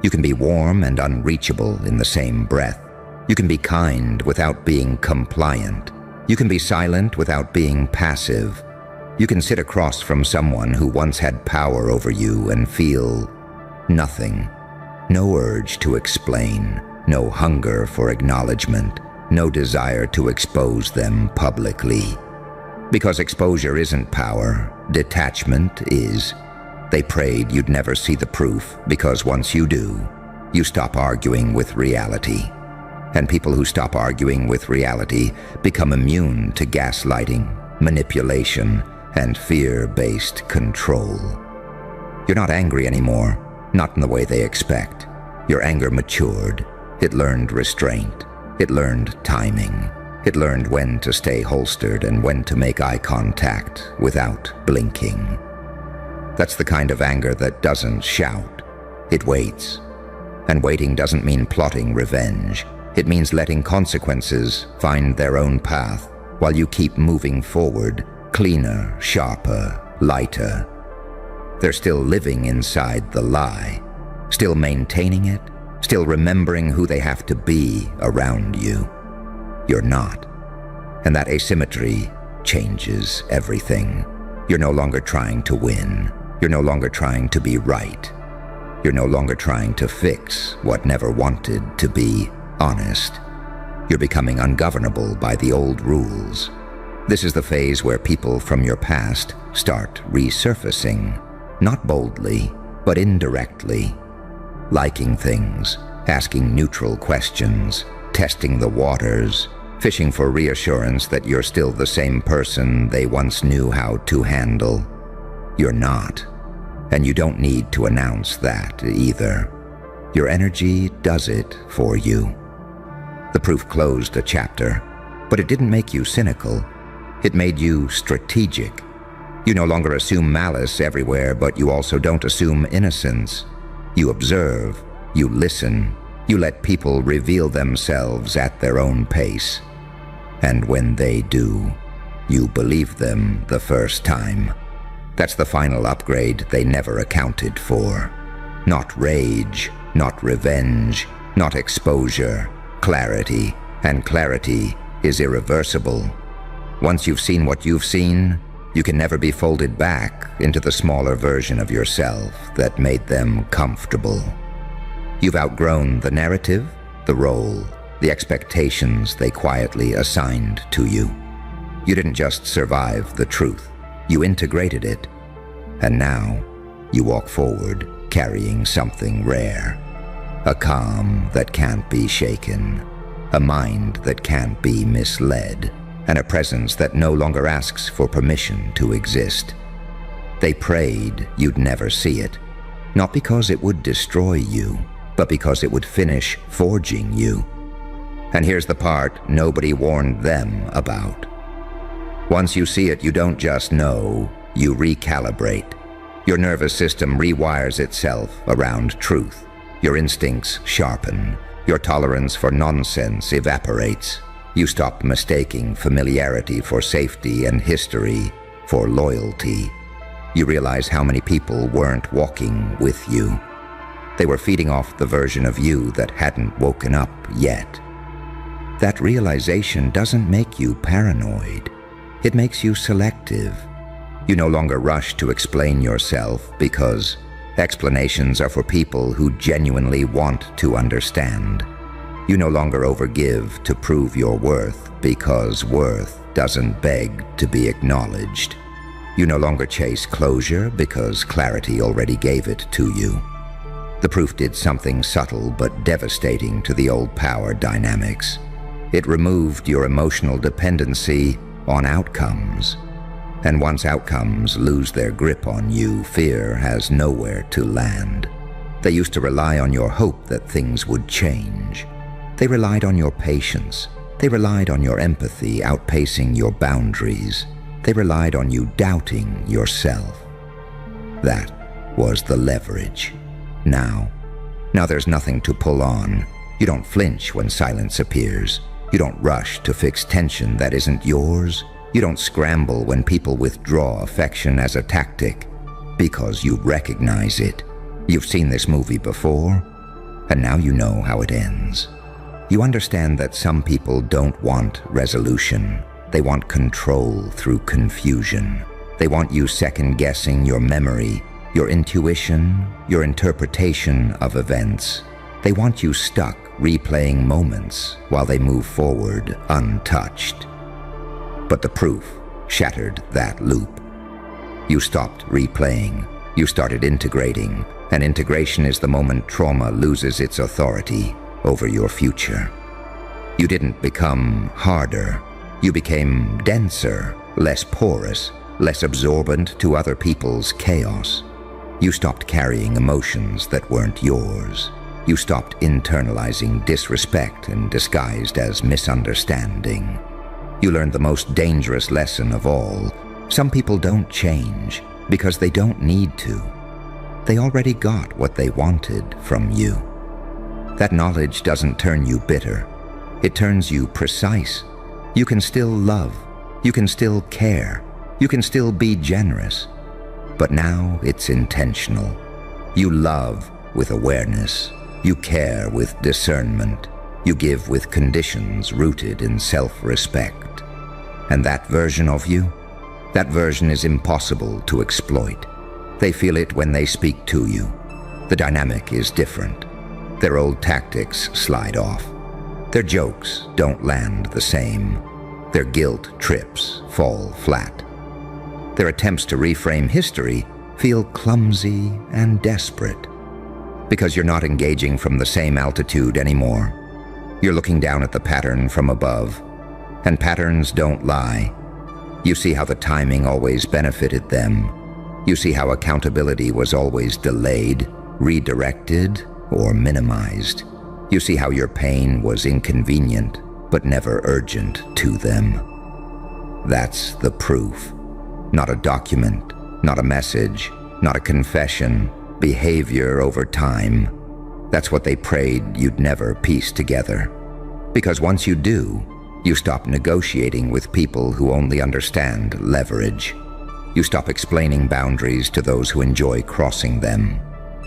You can be warm and unreachable in the same breath. You can be kind without being compliant. You can be silent without being passive. You can sit across from someone who once had power over you and feel nothing. No urge to explain, no hunger for acknowledgement, no desire to expose them publicly. Because exposure isn't power, detachment is. They prayed you'd never see the proof, because once you do, you stop arguing with reality. And people who stop arguing with reality become immune to gaslighting, manipulation, and fear-based control. You're not angry anymore, not in the way they expect. Your anger matured. It learned restraint. It learned timing. It learned when to stay holstered and when to make eye contact without blinking. That's the kind of anger that doesn't shout. It waits. And waiting doesn't mean plotting revenge. It means letting consequences find their own path while you keep moving forward, cleaner, sharper, lighter. They're still living inside the lie, still maintaining it, still remembering who they have to be around you. You're not. And that asymmetry changes everything. You're no longer trying to win. You're no longer trying to be right. You're no longer trying to fix what never wanted to be honest. You're becoming ungovernable by the old rules. This is the phase where people from your past start resurfacing, not boldly, but indirectly. Liking things, asking neutral questions, testing the waters, fishing for reassurance that you're still the same person they once knew how to handle. You're not, and you don't need to announce that either. Your energy does it for you. The proof closed a chapter, but it didn't make you cynical. It made you strategic. You no longer assume malice everywhere, but you also don't assume innocence. You observe, you listen, you let people reveal themselves at their own pace. And when they do, you believe them the first time. That's the final upgrade they never accounted for. Not rage, not revenge, not exposure, clarity. And clarity is irreversible. Once you've seen what you've seen, you can never be folded back into the smaller version of yourself that made them comfortable. You've outgrown the narrative, the role, the expectations they quietly assigned to you. You didn't just survive the truth, you integrated it. And now, you walk forward carrying something rare. A calm that can't be shaken, a mind that can't be misled, and a presence that no longer asks for permission to exist. They prayed you'd never see it, not because it would destroy you, but because it would finish forging you. And here's the part nobody warned them about. Once you see it, you don't just know, you recalibrate. Your nervous system rewires itself around truth. Your instincts sharpen. Your tolerance for nonsense evaporates. You stop mistaking familiarity for safety and history for loyalty. You realize how many people weren't walking with you. They were feeding off the version of you that hadn't woken up yet. That realization doesn't make you paranoid. It makes you selective. You no longer rush to explain yourself because explanations are for people who genuinely want to understand. You no longer overgive to prove your worth because worth doesn't beg to be acknowledged. You no longer chase closure because clarity already gave it to you. The proof did something subtle but devastating to the old power dynamics. It removed your emotional dependency on outcomes. And once outcomes lose their grip on you, fear has nowhere to land. They used to rely on your hope that things would change. They relied on your patience. They relied on your empathy outpacing your boundaries. They relied on you doubting yourself. That was the leverage. Now there's nothing to pull on. You don't flinch when silence appears. You don't rush to fix tension that isn't yours. You don't scramble when people withdraw affection as a tactic because you recognize it. You've seen this movie before, and now you know how it ends. You understand that some people don't want resolution. They want control through confusion. They want you second-guessing your memory, your intuition, your interpretation of events. They want you stuck replaying moments while they move forward untouched. But the proof shattered that loop. You stopped replaying. You started integrating, and integration is the moment trauma loses its authority over your future. You didn't become harder. You became denser, less porous, less absorbent to other people's chaos. You stopped carrying emotions that weren't yours. You stopped internalizing disrespect and disguised as misunderstanding. You learned the most dangerous lesson of all. Some people don't change because they don't need to. They already got what they wanted from you. That knowledge doesn't turn you bitter. It turns you precise. You can still love. You can still care. You can still be generous. But now it's intentional. You love with awareness. You care with discernment. You give with conditions rooted in self-respect. And that version of you, that version is impossible to exploit. They feel it when they speak to you. The dynamic is different. Their old tactics slide off. Their jokes don't land the same. Their guilt trips fall flat. Their attempts to reframe history feel clumsy and desperate. Because you're not engaging from the same altitude anymore. You're looking down at the pattern from above. And patterns don't lie. You see how the timing always benefited them. You see how accountability was always delayed, redirected, or minimized. You see how your pain was inconvenient, but never urgent to them. That's the proof. Not a document, not a message, not a confession. Behavior over time. That's what they prayed you'd never piece together. Because once you do, you stop negotiating with people who only understand leverage. You stop explaining boundaries to those who enjoy crossing them.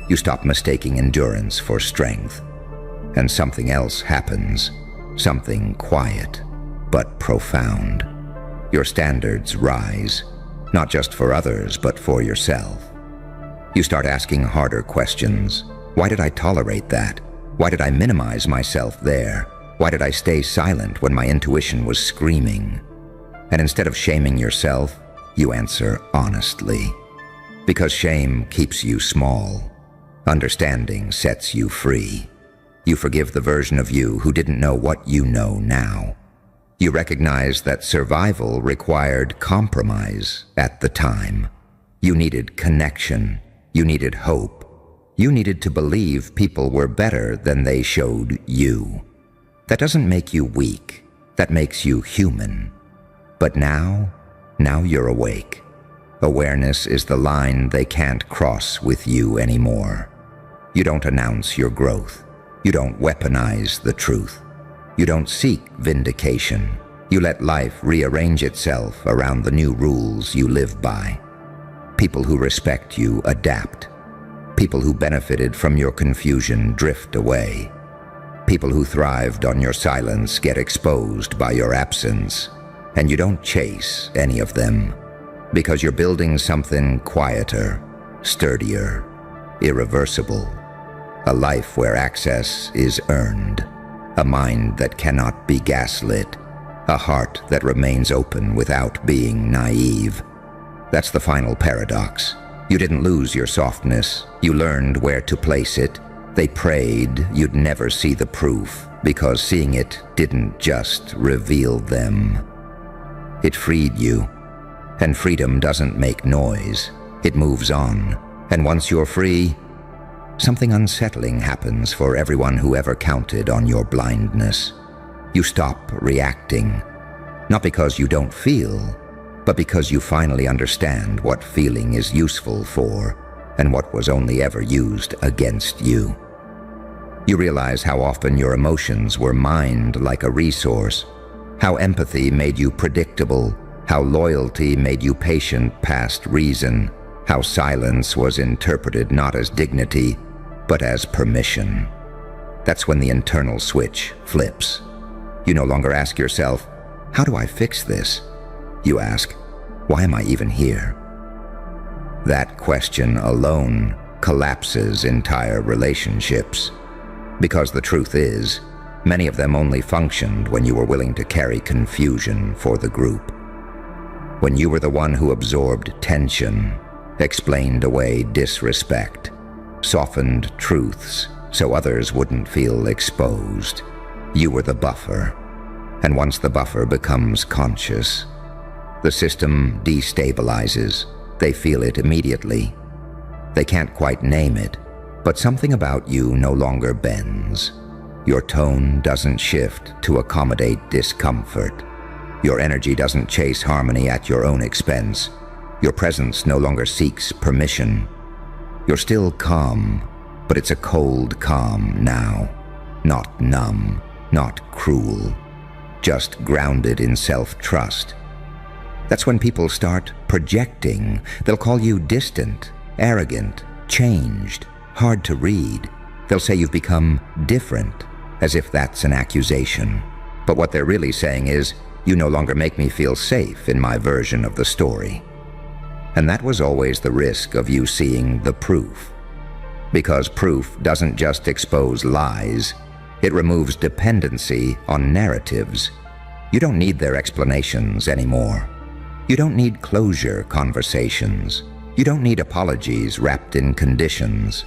You stop mistaking endurance for strength. And something else happens. Something quiet, but profound. Your standards rise, not just for others, but for yourself. You start asking harder questions. Why did I tolerate that? Why did I minimize myself there? Why did I stay silent when my intuition was screaming? And instead of shaming yourself, you answer honestly. Because shame keeps you small. Understanding sets you free. You forgive the version of you who didn't know what you know now. You recognize that survival required compromise at the time. You needed connection. You needed hope. You needed to believe people were better than they showed you. That doesn't make you weak. That makes you human. But now you're awake. Awareness is the line they can't cross with you anymore. You don't announce your growth. You don't weaponize the truth. You don't seek vindication. You let life rearrange itself around the new rules you live by. People who respect you adapt. People who benefited from your confusion drift away. People who thrived on your silence get exposed by your absence, and you don't chase any of them, because you're building something quieter, sturdier, irreversible. A life where access is earned, a mind that cannot be gaslit, a heart that remains open without being naive. That's the final paradox. You didn't lose your softness, you learned where to place it. They prayed you'd never see the proof, because seeing it didn't just reveal them. It freed you, and freedom doesn't make noise. It moves on, and once you're free, something unsettling happens for everyone who ever counted on your blindness. You stop reacting, not because you don't feel, but because you finally understand what feeling is useful for and what was only ever used against you. You realize how often your emotions were mined like a resource, how empathy made you predictable, how loyalty made you patient past reason, how silence was interpreted not as dignity, but as permission. That's when the internal switch flips. You no longer ask yourself, how do I fix this? You ask, why am I even here? That question alone collapses entire relationships. Because the truth is, many of them only functioned when you were willing to carry confusion for the group. When you were the one who absorbed tension, explained away disrespect, softened truths so others wouldn't feel exposed. You were the buffer. And once the buffer becomes conscious, the system destabilizes. They feel it immediately. They can't quite name it, but something about you no longer bends. Your tone doesn't shift to accommodate discomfort. Your energy doesn't chase harmony at your own expense. Your presence no longer seeks permission. You're still calm, but it's a cold calm now. Not numb, not cruel, just grounded in self-trust. That's when people start projecting. They'll call you distant, arrogant, changed, hard to read. They'll say you've become different, as if that's an accusation. But what they're really saying is, you no longer make me feel safe in my version of the story. And that was always the risk of you seeing the proof. Because proof doesn't just expose lies, it removes dependency on narratives. You don't need their explanations anymore. You don't need closure conversations. You don't need apologies wrapped in conditions.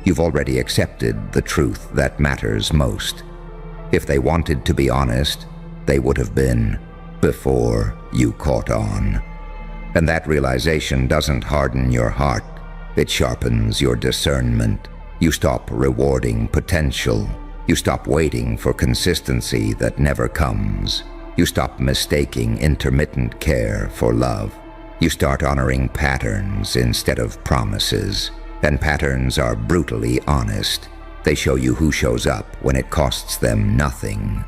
You've already accepted the truth that matters most. If they wanted to be honest, they would have been before you caught on. And that realization doesn't harden your heart. It sharpens your discernment. You stop rewarding potential. You stop waiting for consistency that never comes. You stop mistaking intermittent care for love. You start honoring patterns instead of promises. And patterns are brutally honest. They show you who shows up when it costs them nothing,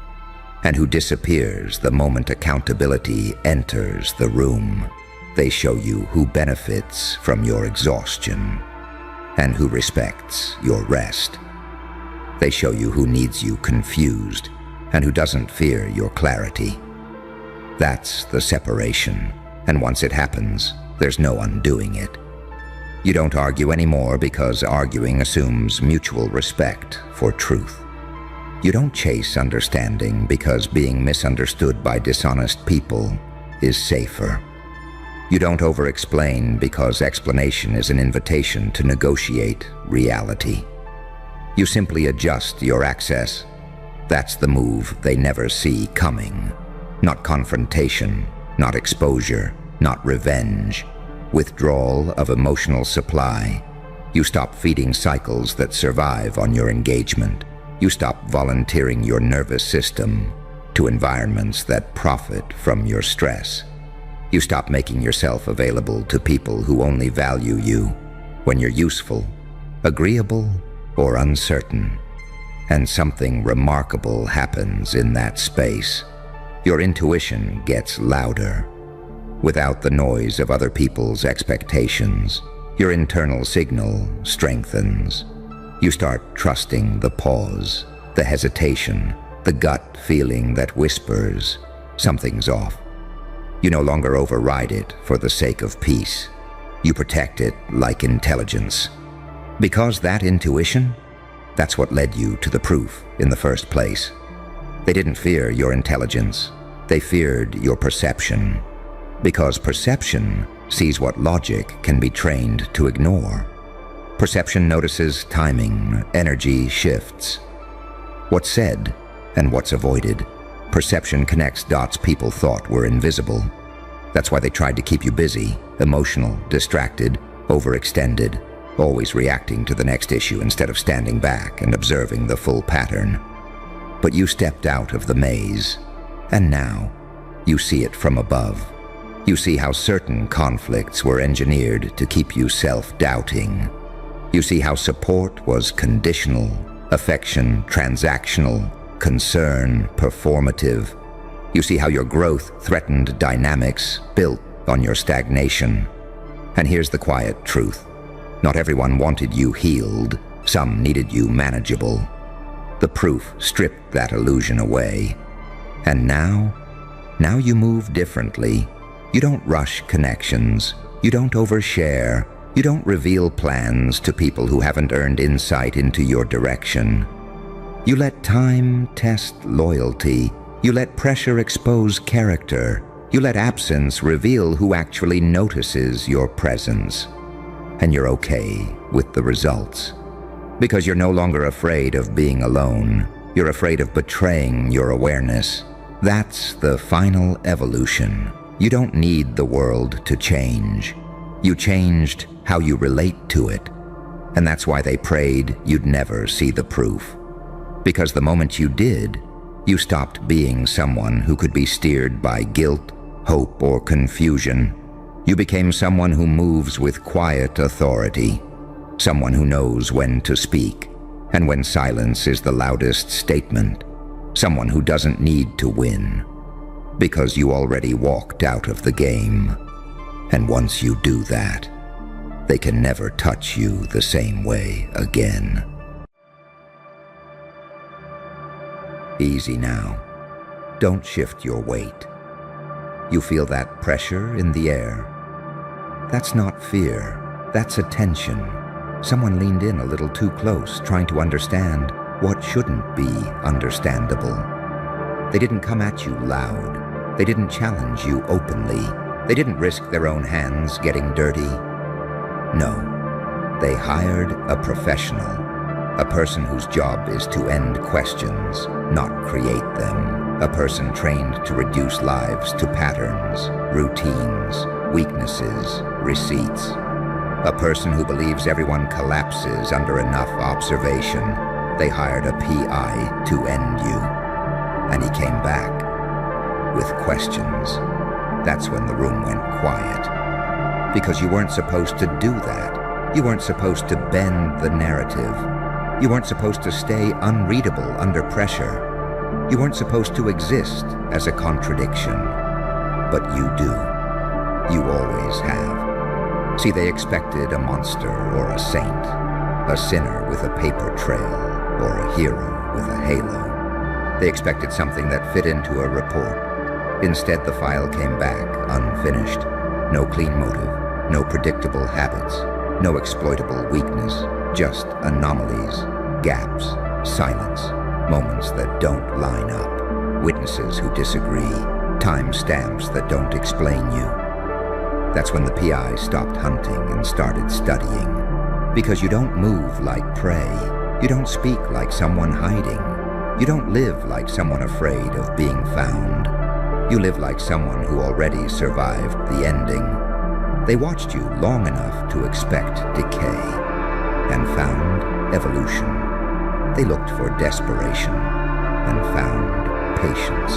and who disappears the moment accountability enters the room. They show you who benefits from your exhaustion, and who respects your rest. They show you who needs you confused, and who doesn't fear your clarity. That's the separation, and once it happens, there's no undoing it. You don't argue anymore because arguing assumes mutual respect for truth. You don't chase understanding because being misunderstood by dishonest people is safer. You don't over-explain because explanation is an invitation to negotiate reality. You simply adjust your access. That's the move they never see coming. Not confrontation, not exposure, not revenge. Withdrawal of emotional supply. You stop feeding cycles that survive on your engagement. You stop volunteering your nervous system to environments that profit from your stress. You stop making yourself available to people who only value you when you're useful, agreeable, or uncertain. And something remarkable happens in that space. Your intuition gets louder. Without the noise of other people's expectations, your internal signal strengthens. You start trusting the pause, the hesitation, the gut feeling that whispers, something's off. You no longer override it for the sake of peace. You protect it like intelligence. Because that intuition, that's what led you to the proof in the first place. They didn't fear your intelligence. They feared your perception. Because perception sees what logic can be trained to ignore. Perception notices timing, energy shifts. What's said and what's avoided. Perception connects dots people thought were invisible. That's why they tried to keep you busy, emotional, distracted, overextended, always reacting to the next issue instead of standing back and observing the full pattern. But you stepped out of the maze, and now you see it from above. You see how certain conflicts were engineered to keep you self-doubting. You see how support was conditional, affection transactional, concern performative. You see how your growth threatened dynamics built on your stagnation. And here's the quiet truth. Not everyone wanted you healed. Some needed you manageable. The proof stripped that illusion away. And now you move differently. You don't rush connections. You don't overshare. You don't reveal plans to people who haven't earned insight into your direction. You let time test loyalty. You let pressure expose character. You let absence reveal who actually notices your presence. And you're okay with the results. Because you're no longer afraid of being alone. You're afraid of betraying your awareness. That's the final evolution. You don't need the world to change. You changed how you relate to it. And that's why they prayed you'd never see the proof. Because the moment you did, you stopped being someone who could be steered by guilt, hope, or confusion. You became someone who moves with quiet authority. Someone who knows when to speak, and when silence is the loudest statement. Someone who doesn't need to win. Because you already walked out of the game. And once you do that, they can never touch you the same way again. Easy now. Don't shift your weight. You feel that pressure in the air? That's not fear. That's attention. Someone leaned in a little too close, trying to understand what shouldn't be understandable. They didn't come at you loud. They didn't challenge you openly. They didn't risk their own hands getting dirty. No, they hired a professional, a person whose job is to end questions, not create them, a person trained to reduce lives to patterns, routines, weaknesses, receipts, a person who believes everyone collapses under enough observation. They hired a PI to end you, and he came back with questions. That's when the room went quiet. Because you weren't supposed to do that. You weren't supposed to bend the narrative. You weren't supposed to stay unreadable under pressure. You weren't supposed to exist as a contradiction. But you do. You always have. See, they expected a monster or a saint, a sinner with a paper trail, or a hero with a halo. They expected something that fit into a report. Instead, the file came back unfinished. No clean motive, no predictable habits, no exploitable weakness, just anomalies, gaps, silence, moments that don't line up, witnesses who disagree, timestamps that don't explain you. That's when the PI stopped hunting and started studying. Because you don't move like prey. You don't speak like someone hiding. You don't live like someone afraid of being found. You live like someone who already survived the ending. They watched you long enough to expect decay and found evolution. They looked for desperation and found patience.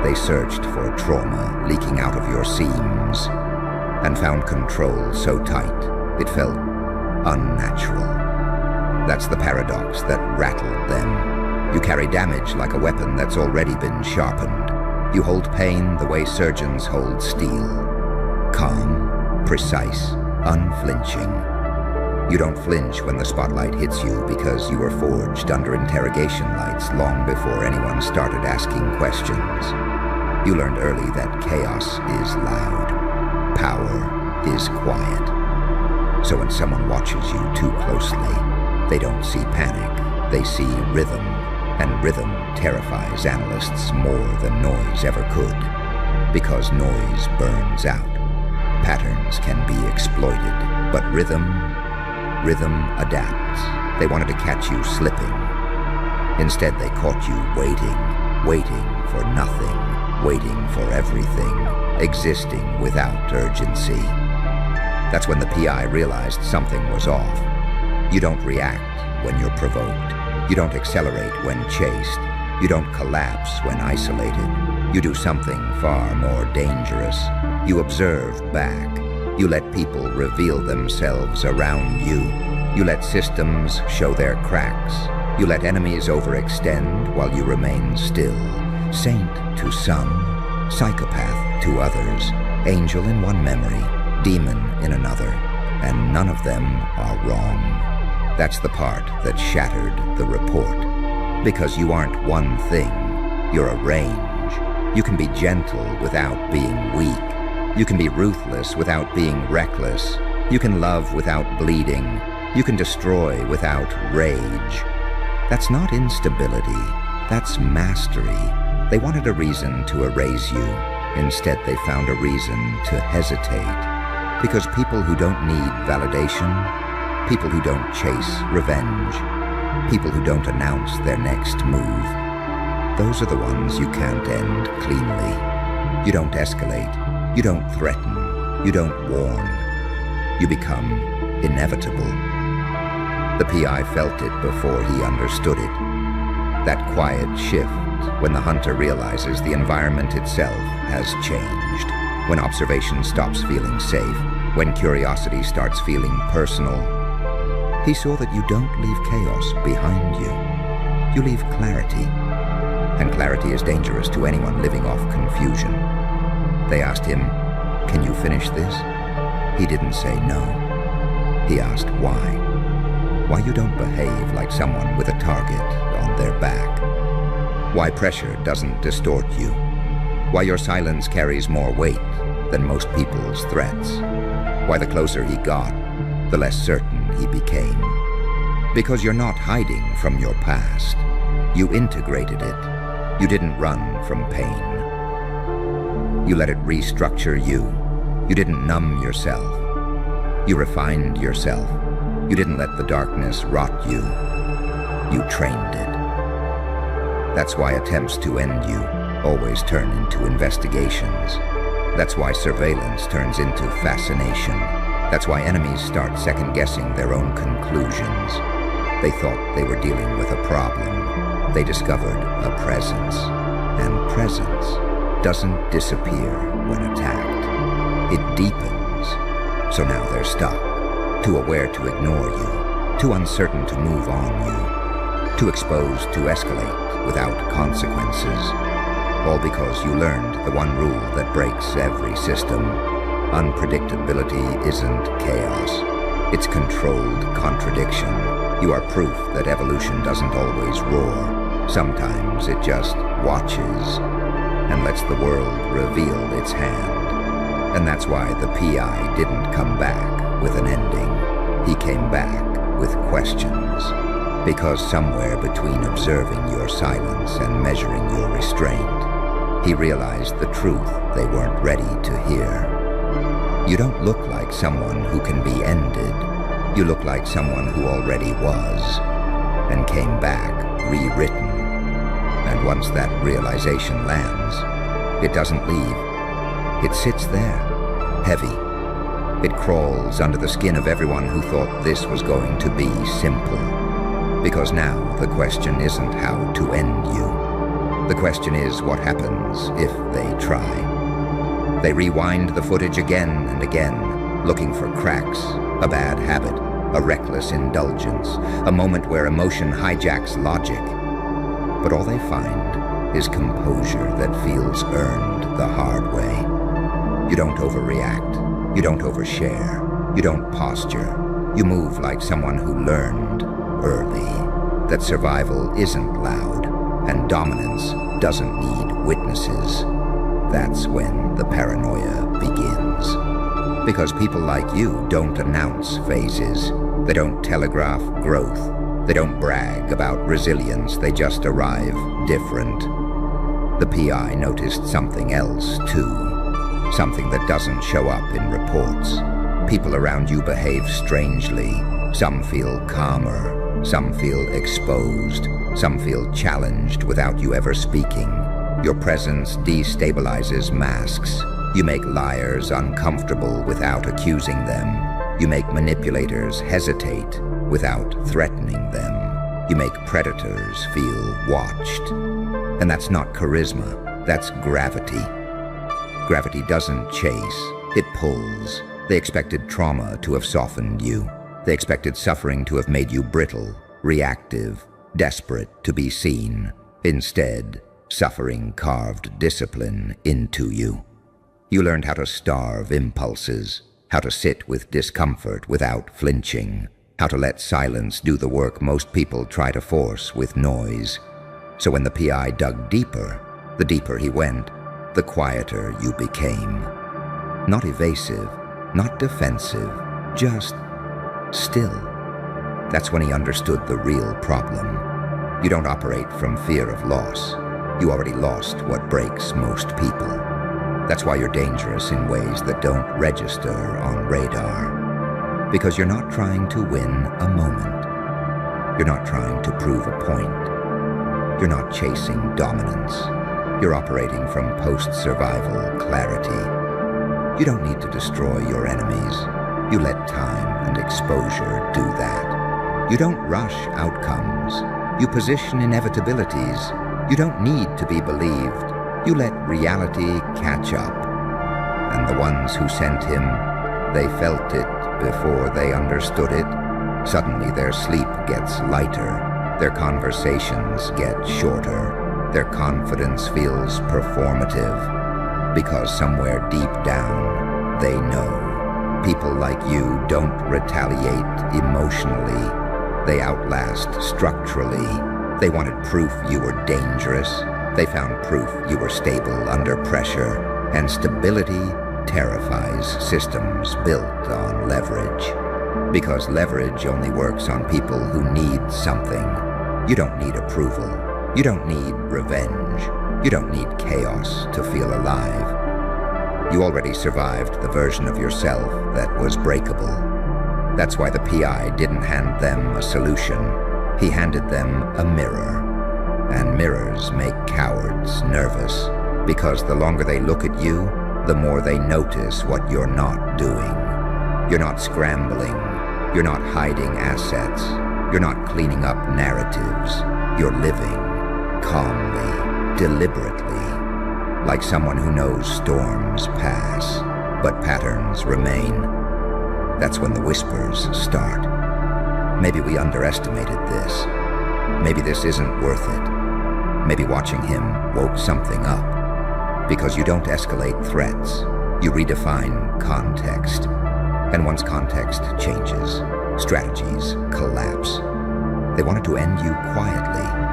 They searched for trauma leaking out of your seams and found control so tight it felt unnatural. That's the paradox that rattled them. You carry damage like a weapon that's already been sharpened. You hold pain the way surgeons hold steel. Calm, precise, unflinching. You don't flinch when the spotlight hits you because you were forged under interrogation lights long before anyone started asking questions. You learned early that chaos is loud. Power is quiet. So when someone watches you too closely, they don't see panic, they see rhythm. And rhythm terrifies analysts more than noise ever could. Because noise burns out. Patterns can be exploited, but rhythm adapts. They wanted to catch you slipping. Instead, they caught you waiting for nothing, waiting for everything, existing without urgency. That's when the PI realized something was off. You don't react when you're provoked. You don't accelerate when chased. You don't collapse when isolated. You do something far more dangerous. You observe back. You let people reveal themselves around you. You let systems show their cracks. You let enemies overextend while you remain still. Saint to some, psychopath to others, angel in one memory, demon in another, and none of them are wrong. That's the part that shattered the report. Because you aren't one thing, you're a range. You can be gentle without being weak. You can be ruthless without being reckless. You can love without bleeding. You can destroy without rage. That's not instability, that's mastery. They wanted a reason to erase you. Instead, they found a reason to hesitate. Because people who don't need validation, people who don't chase revenge, people who don't announce their next move, those are the ones you can't end cleanly. You don't escalate, you don't threaten, you don't warn. You become inevitable. The PI felt it before he understood it. That quiet shift when the hunter realizes the environment itself has changed. When observation stops feeling safe, when curiosity starts feeling personal. He saw that you don't leave chaos behind you. You leave clarity. And clarity is dangerous to anyone living off confusion. They asked him, "Can you finish this?" He didn't say no. He asked why. Why you don't behave like someone with a target on their back. Why pressure doesn't distort you. Why your silence carries more weight than most people's threats. Why the closer he got, the less certain he became. Because you're not hiding from your past. You integrated it. You didn't run from pain. You let it restructure you. You didn't numb yourself. You refined yourself. You didn't let the darkness rot you. You trained it. That's why attempts to end you always turn into investigations. That's why surveillance turns into fascination. That's why enemies start second-guessing their own conclusions. They thought they were dealing with a problem. They discovered a presence. And presence doesn't disappear when attacked. It deepens. So now they're stuck. Too aware to ignore you, too uncertain to move on you, too exposed to escalate without consequences. All because you learned the one rule that breaks every system. Unpredictability isn't chaos. It's controlled contradiction. You are proof that evolution doesn't always roar. Sometimes it just watches and lets the world reveal its hand. And that's why the PI didn't come back with an ending. He came back with questions. Because somewhere between observing your silence and measuring your restraint, he realized the truth they weren't ready to hear. You don't look like someone who can be ended. You look like someone who already was, and came back rewritten. And once that realization lands, it doesn't leave. It sits there, heavy. It crawls under the skin of everyone who thought this was going to be simple. Because now the question isn't how to end you. The question is, what happens if they try? They rewind the footage again and again, looking for cracks, a bad habit, a reckless indulgence, a moment where emotion hijacks logic. But all they find is composure that feels earned the hard way. You don't overreact, you don't overshare, you don't posture. You move like someone who learned early that survival isn't loud and dominance doesn't need witnesses. That's when the paranoia begins. Because people like you don't announce phases. They don't telegraph growth. They don't brag about resilience. They just arrive different. The PI noticed something else too. Something that doesn't show up in reports. People around you behave strangely. Some feel calmer, some feel exposed, some feel challenged without you ever speaking. Your presence destabilizes masks. You make liars uncomfortable without accusing them. You make manipulators hesitate without threatening them. You make predators feel watched. And that's not charisma, that's gravity. Gravity doesn't chase, it pulls. They expected trauma to have softened you. They expected suffering to have made you brittle, reactive, desperate to be seen. Instead, suffering carved discipline into you. You learned how to starve impulses, how to sit with discomfort without flinching, how to let silence do the work most people try to force with noise. So when the PI dug deeper, the deeper he went, the quieter you became. Not evasive, not defensive, just still. That's when he understood the real problem. You don't operate from fear of loss. You already lost what breaks most people. That's why you're dangerous in ways that don't register on radar. Because you're not trying to win a moment. You're not trying to prove a point. You're not chasing dominance. You're operating from post-survival clarity. You don't need to destroy your enemies. You let time and exposure do that. You don't rush outcomes. You position inevitabilities. You don't need to be believed. You let reality catch up. And the ones who sent him, they felt it before they understood it. Suddenly their sleep gets lighter. Their conversations get shorter. Their confidence feels performative. Because somewhere deep down, they know. People like you don't retaliate emotionally. They outlast structurally. They wanted proof you were dangerous. They found proof you were stable under pressure. And stability terrifies systems built on leverage. Because leverage only works on people who need something. You don't need approval. You don't need revenge. You don't need chaos to feel alive. You already survived the version of yourself that was breakable. That's why the PI didn't hand them a solution. He handed them a mirror. And mirrors make cowards nervous, because the longer they look at you, the more they notice what you're not doing. You're not scrambling. You're not hiding assets. You're not cleaning up narratives. You're living calmly, deliberately, like someone who knows storms pass, but patterns remain. That's when the whispers start. Maybe we underestimated this. Maybe this isn't worth it. Maybe watching him woke something up. Because you don't escalate threats, you redefine context. And once context changes, strategies collapse. They wanted to end you quietly.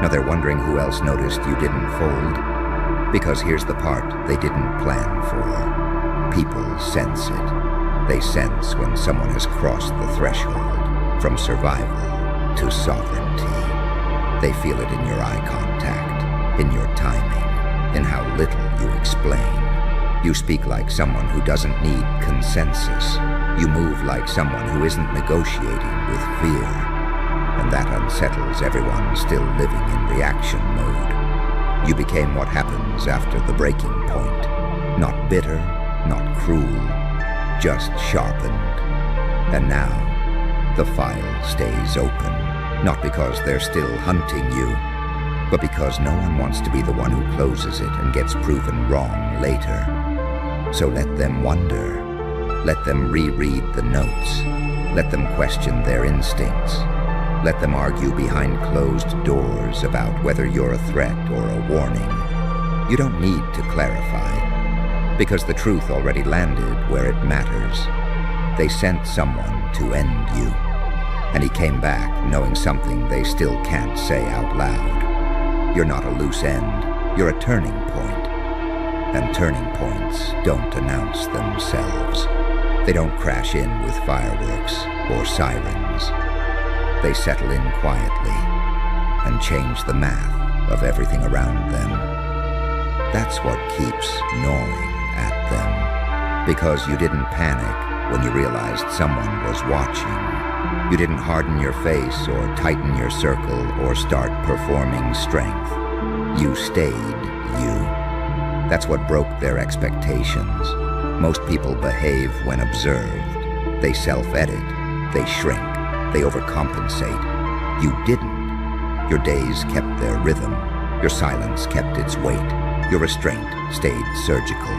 Now they're wondering who else noticed you didn't fold. Because here's the part they didn't plan for. People sense it. They sense when someone has crossed the threshold from survival to sovereignty. They feel it in your eye contact, in your timing, in how little you explain. You speak like someone who doesn't need consensus. You move like someone who isn't negotiating with fear. And that unsettles everyone still living in reaction mode. You became what happens after the breaking point. Not bitter, not cruel, just sharpened. And now, the file stays open, not because they're still hunting you, but because no one wants to be the one who closes it and gets proven wrong later. So let them wonder. Let them reread the notes. Let them question their instincts. Let them argue behind closed doors about whether you're a threat or a warning. You don't need to clarify, because the truth already landed where it matters. They sent someone to end you, and he came back knowing something they still can't say out loud. You're not a loose end, you're a turning point. And turning points don't announce themselves. They don't crash in with fireworks or sirens. They settle in quietly and change the math of everything around them. That's what keeps gnawing at them, because you didn't panic when you realized someone was watching. You didn't harden your face or tighten your circle or start performing strength. You stayed you. That's what broke their expectations. Most people behave when observed. They self-edit, they shrink, they overcompensate. You didn't. Your days kept their rhythm. Your silence kept its weight. Your restraint stayed surgical.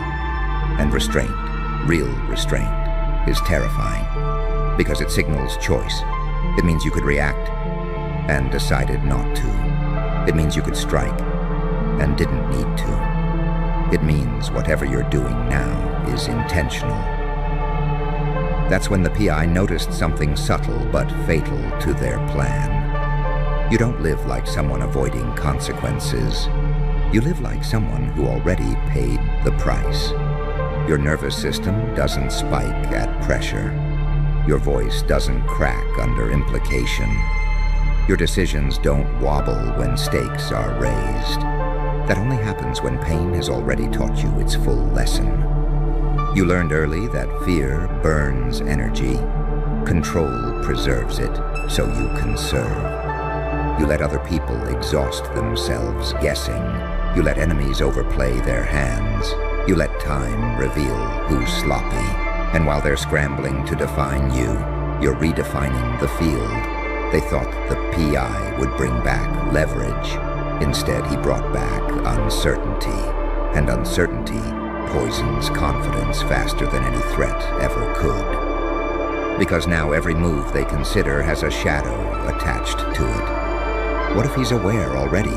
And restraint, real restraint, is terrifying because it signals choice. It means you could react and decided not to. It means you could strike and didn't need to. It means whatever you're doing now is intentional. That's when the PI noticed something subtle but fatal to their plan. You don't live like someone avoiding consequences. You live like someone who already paid the price. Your nervous system doesn't spike at pressure. Your voice doesn't crack under implication. Your decisions don't wobble when stakes are raised. That only happens when pain has already taught you its full lesson. You learned early that fear burns energy. Control preserves it, so you conserve. You let other people exhaust themselves guessing. You let enemies overplay their hands. You let time reveal who's sloppy. And while they're scrambling to define you, you're redefining the field. They thought the PI would bring back leverage. Instead, he brought back uncertainty. And uncertainty poisons confidence faster than any threat ever could. Because now every move they consider has a shadow attached to it. What if he's aware already?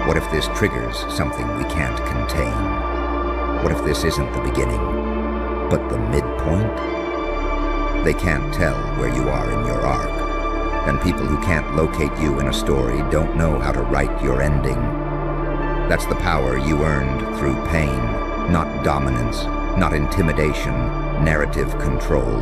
What if this triggers something we can't contain? What if this isn't the beginning, but the midpoint? They can't tell where you are in your arc, and people who can't locate you in a story don't know how to write your ending. That's the power you earned through pain, not dominance, not intimidation, narrative control.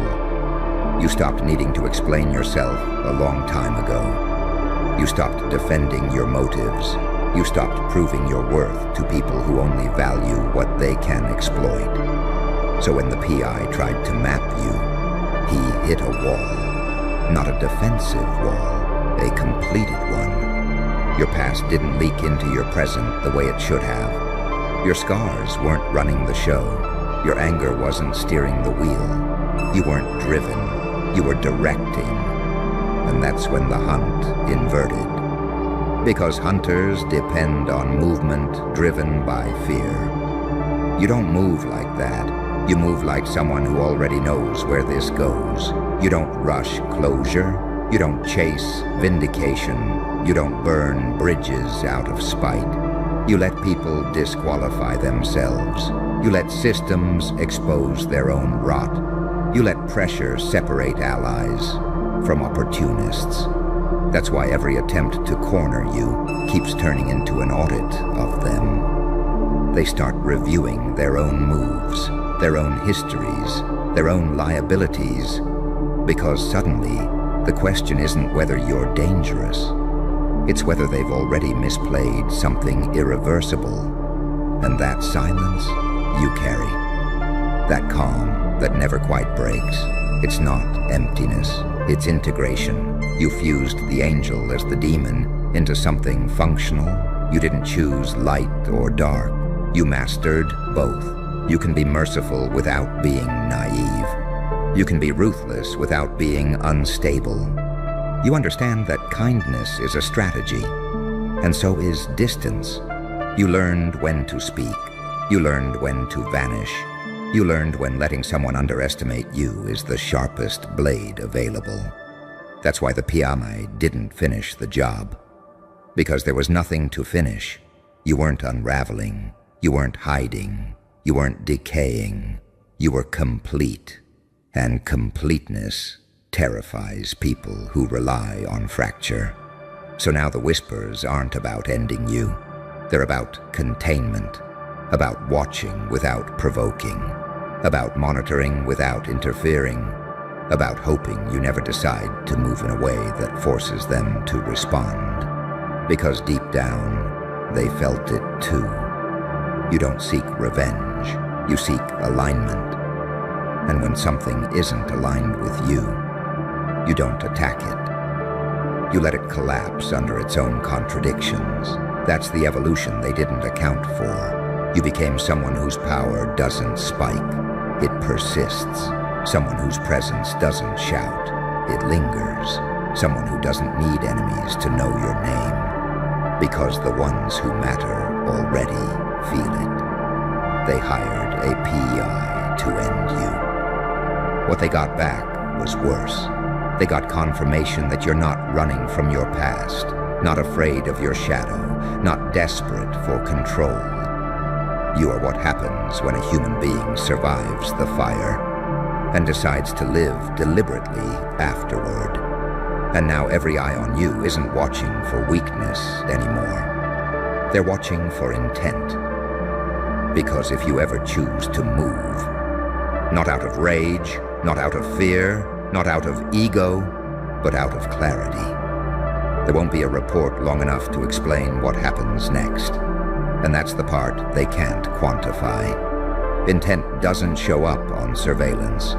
You stopped needing to explain yourself a long time ago. You stopped defending your motives. You stopped proving your worth to people who only value what they can exploit. So when the PI tried to map you, he hit a wall. Not a defensive wall, a completed one. Your past didn't leak into your present the way it should have. Your scars weren't running the show. Your anger wasn't steering the wheel. You weren't driven, you were directing. And that's when the hunt inverted. Because hunters depend on movement driven by fear. You don't move like that. You move like someone who already knows where this goes. You don't rush closure. You don't chase vindication. You don't burn bridges out of spite. You let people disqualify themselves. You let systems expose their own rot. You let pressure separate allies from opportunists. That's why every attempt to corner you keeps turning into an audit of them. They start reviewing their own moves, their own histories, their own liabilities, because suddenly the question isn't whether you're dangerous. It's whether they've already misplayed something irreversible. And that silence you carry. That calm that never quite breaks. It's not emptiness, it's integration. You fused the angel as the demon into something functional. You didn't choose light or dark. You mastered both. You can be merciful without being naive. You can be ruthless without being unstable. You understand that kindness is a strategy. And so is distance. You learned when to speak. You learned when to vanish. You learned when letting someone underestimate you is the sharpest blade available. That's why the Piamai didn't finish the job. Because there was nothing to finish. You weren't unraveling. You weren't hiding. You weren't decaying. You were complete. And completeness terrifies people who rely on fracture. So now the whispers aren't about ending you. They're about containment, about watching without provoking, about monitoring without interfering, about hoping you never decide to move in a way that forces them to respond. Because deep down, they felt it too. You don't seek revenge, you seek alignment. And when something isn't aligned with you, you don't attack it. You let it collapse under its own contradictions. That's the evolution they didn't account for. You became someone whose power doesn't spike, it persists. Someone whose presence doesn't shout, it lingers. Someone who doesn't need enemies to know your name. Because the ones who matter already feel it. They hired a PI to end you. What they got back was worse. They got confirmation that you're not running from your past, not afraid of your shadow, not desperate for control. You are what happens when a human being survives the fire and decides to live deliberately afterward. And now every eye on you isn't watching for weakness anymore. They're watching for intent. Because if you ever choose to move, not out of rage, not out of fear, not out of ego, but out of clarity, there won't be a report long enough to explain what happens next. And that's the part they can't quantify. Intent doesn't show up on surveillance.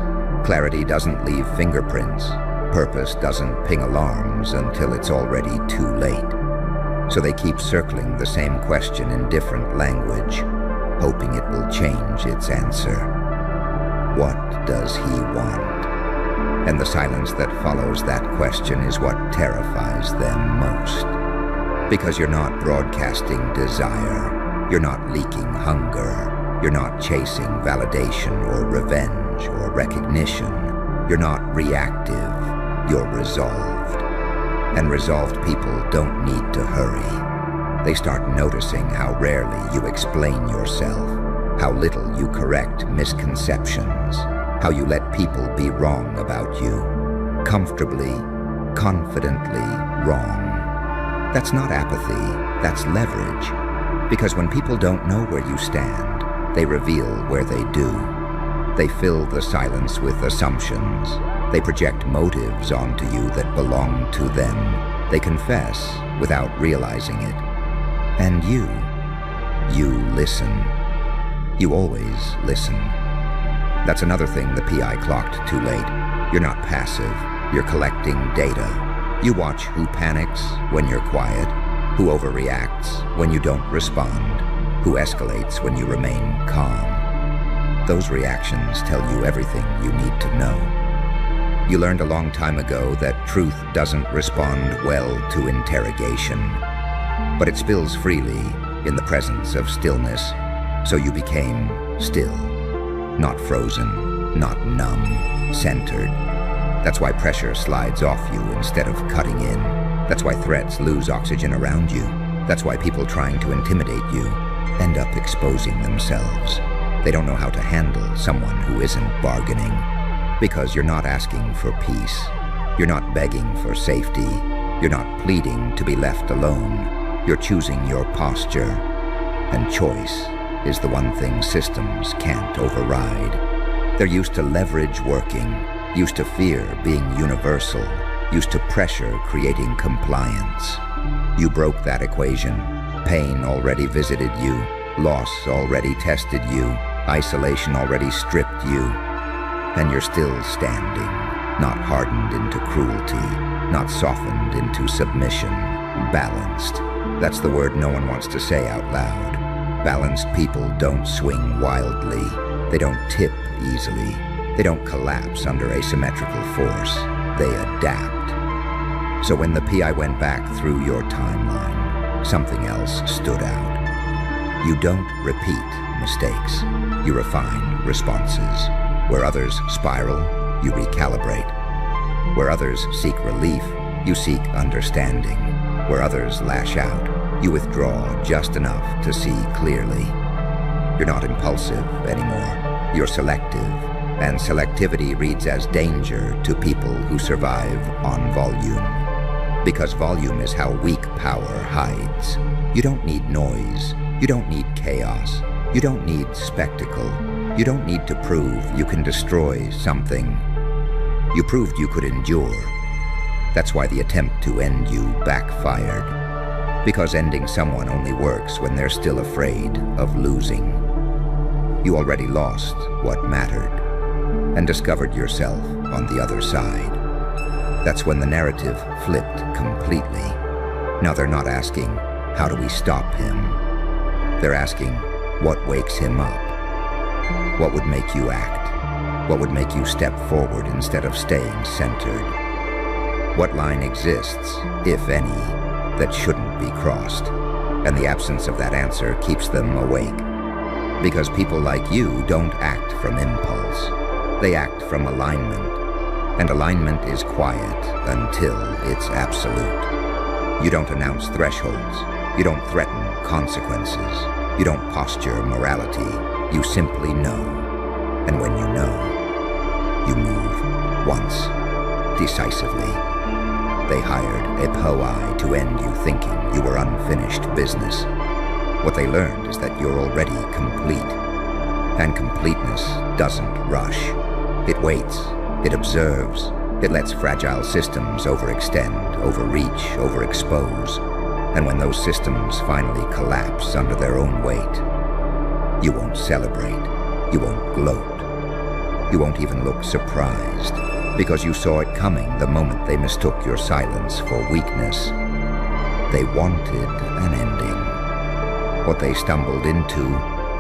Clarity doesn't leave fingerprints. Purpose doesn't ping alarms until it's already too late. So they keep circling the same question in different language, hoping it will change its answer. What does he want? And the silence that follows that question is what terrifies them most. Because you're not broadcasting desire, you're not leaking hunger, you're not chasing validation or revenge or recognition, you're not reactive, you're resolved. And resolved people don't need to hurry. They start noticing how rarely you explain yourself, how little you correct misconceptions, how you let people be wrong about you, comfortably, confidently wrong. That's not apathy, that's leverage. Because when people don't know where you stand, they reveal where they do. They fill the silence with assumptions. They project motives onto you that belong to them. They confess without realizing it. And you listen. You always listen. That's another thing the PI clocked too late. You're not passive, you're collecting data. You watch who panics when you're quiet, who overreacts when you don't respond, who escalates when you remain calm. Those reactions tell you everything you need to know. You learned a long time ago that truth doesn't respond well to interrogation, but it spills freely in the presence of stillness. So you became still, not frozen, not numb, centered. That's why pressure slides off you instead of cutting in. That's why threats lose oxygen around you. That's why people trying to intimidate you end up exposing themselves. They don't know how to handle someone who isn't bargaining. Because you're not asking for peace. You're not begging for safety. You're not pleading to be left alone. You're choosing your posture. And choice is the one thing systems can't override. They're used to leverage working, used to fear being universal, used to pressure creating compliance. You broke that equation. Pain already visited you, loss already tested you, isolation already stripped you. And you're still standing, not hardened into cruelty, not softened into submission, balanced. That's the word no one wants to say out loud. Balanced people don't swing wildly. They don't tip easily. They don't collapse under asymmetrical force. They adapt. So when the PI went back through your timeline, something else stood out. You don't repeat mistakes. You refine responses. Where others spiral, you recalibrate. Where others seek relief, you seek understanding. Where others lash out, you withdraw just enough to see clearly. You're not impulsive anymore. You're selective, and selectivity reads as danger to people who survive on volume. Because volume is how weak power hides. You don't need noise. You don't need chaos. You don't need spectacle. You don't need to prove you can destroy something. You proved you could endure. That's why the attempt to end you backfired. Because ending someone only works when they're still afraid of losing. You already lost what mattered and discovered yourself on the other side. That's when the narrative flipped completely. Now they're not asking, how do we stop him? They're asking, what wakes him up? What would make you act? What would make you step forward instead of staying centered? What line exists, if any, that shouldn't be crossed? And the absence of that answer keeps them awake. Because people like you don't act from impulse. They act from alignment. And alignment is quiet until it's absolute. You don't announce thresholds. You don't threaten consequences. You don't posture morality. You simply know. And when you know, you move once, decisively. They hired a POI to end you thinking you were unfinished business. What they learned is that you're already complete. And completeness doesn't rush. It waits. It observes. It lets fragile systems overextend, overreach, overexpose. And when those systems finally collapse under their own weight, you won't celebrate. You won't gloat. You won't even look surprised, because you saw it coming the moment they mistook your silence for weakness. They wanted an ending. What they stumbled into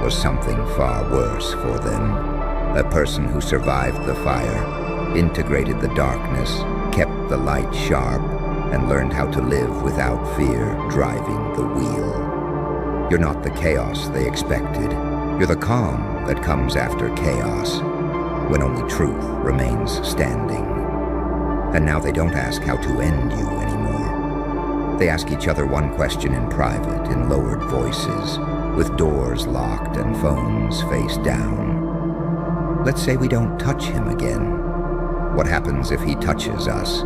was something far worse for them. A person who survived the fire, integrated the darkness, kept the light sharp, and learned how to live without fear driving the wheel. You're not the chaos they expected. You're the calm that comes after chaos, when only truth remains standing. And now they don't ask how to end you anymore. They ask each other one question in private, in lowered voices, with doors locked and phones face down. Let's say we don't touch him again. What happens if he touches us?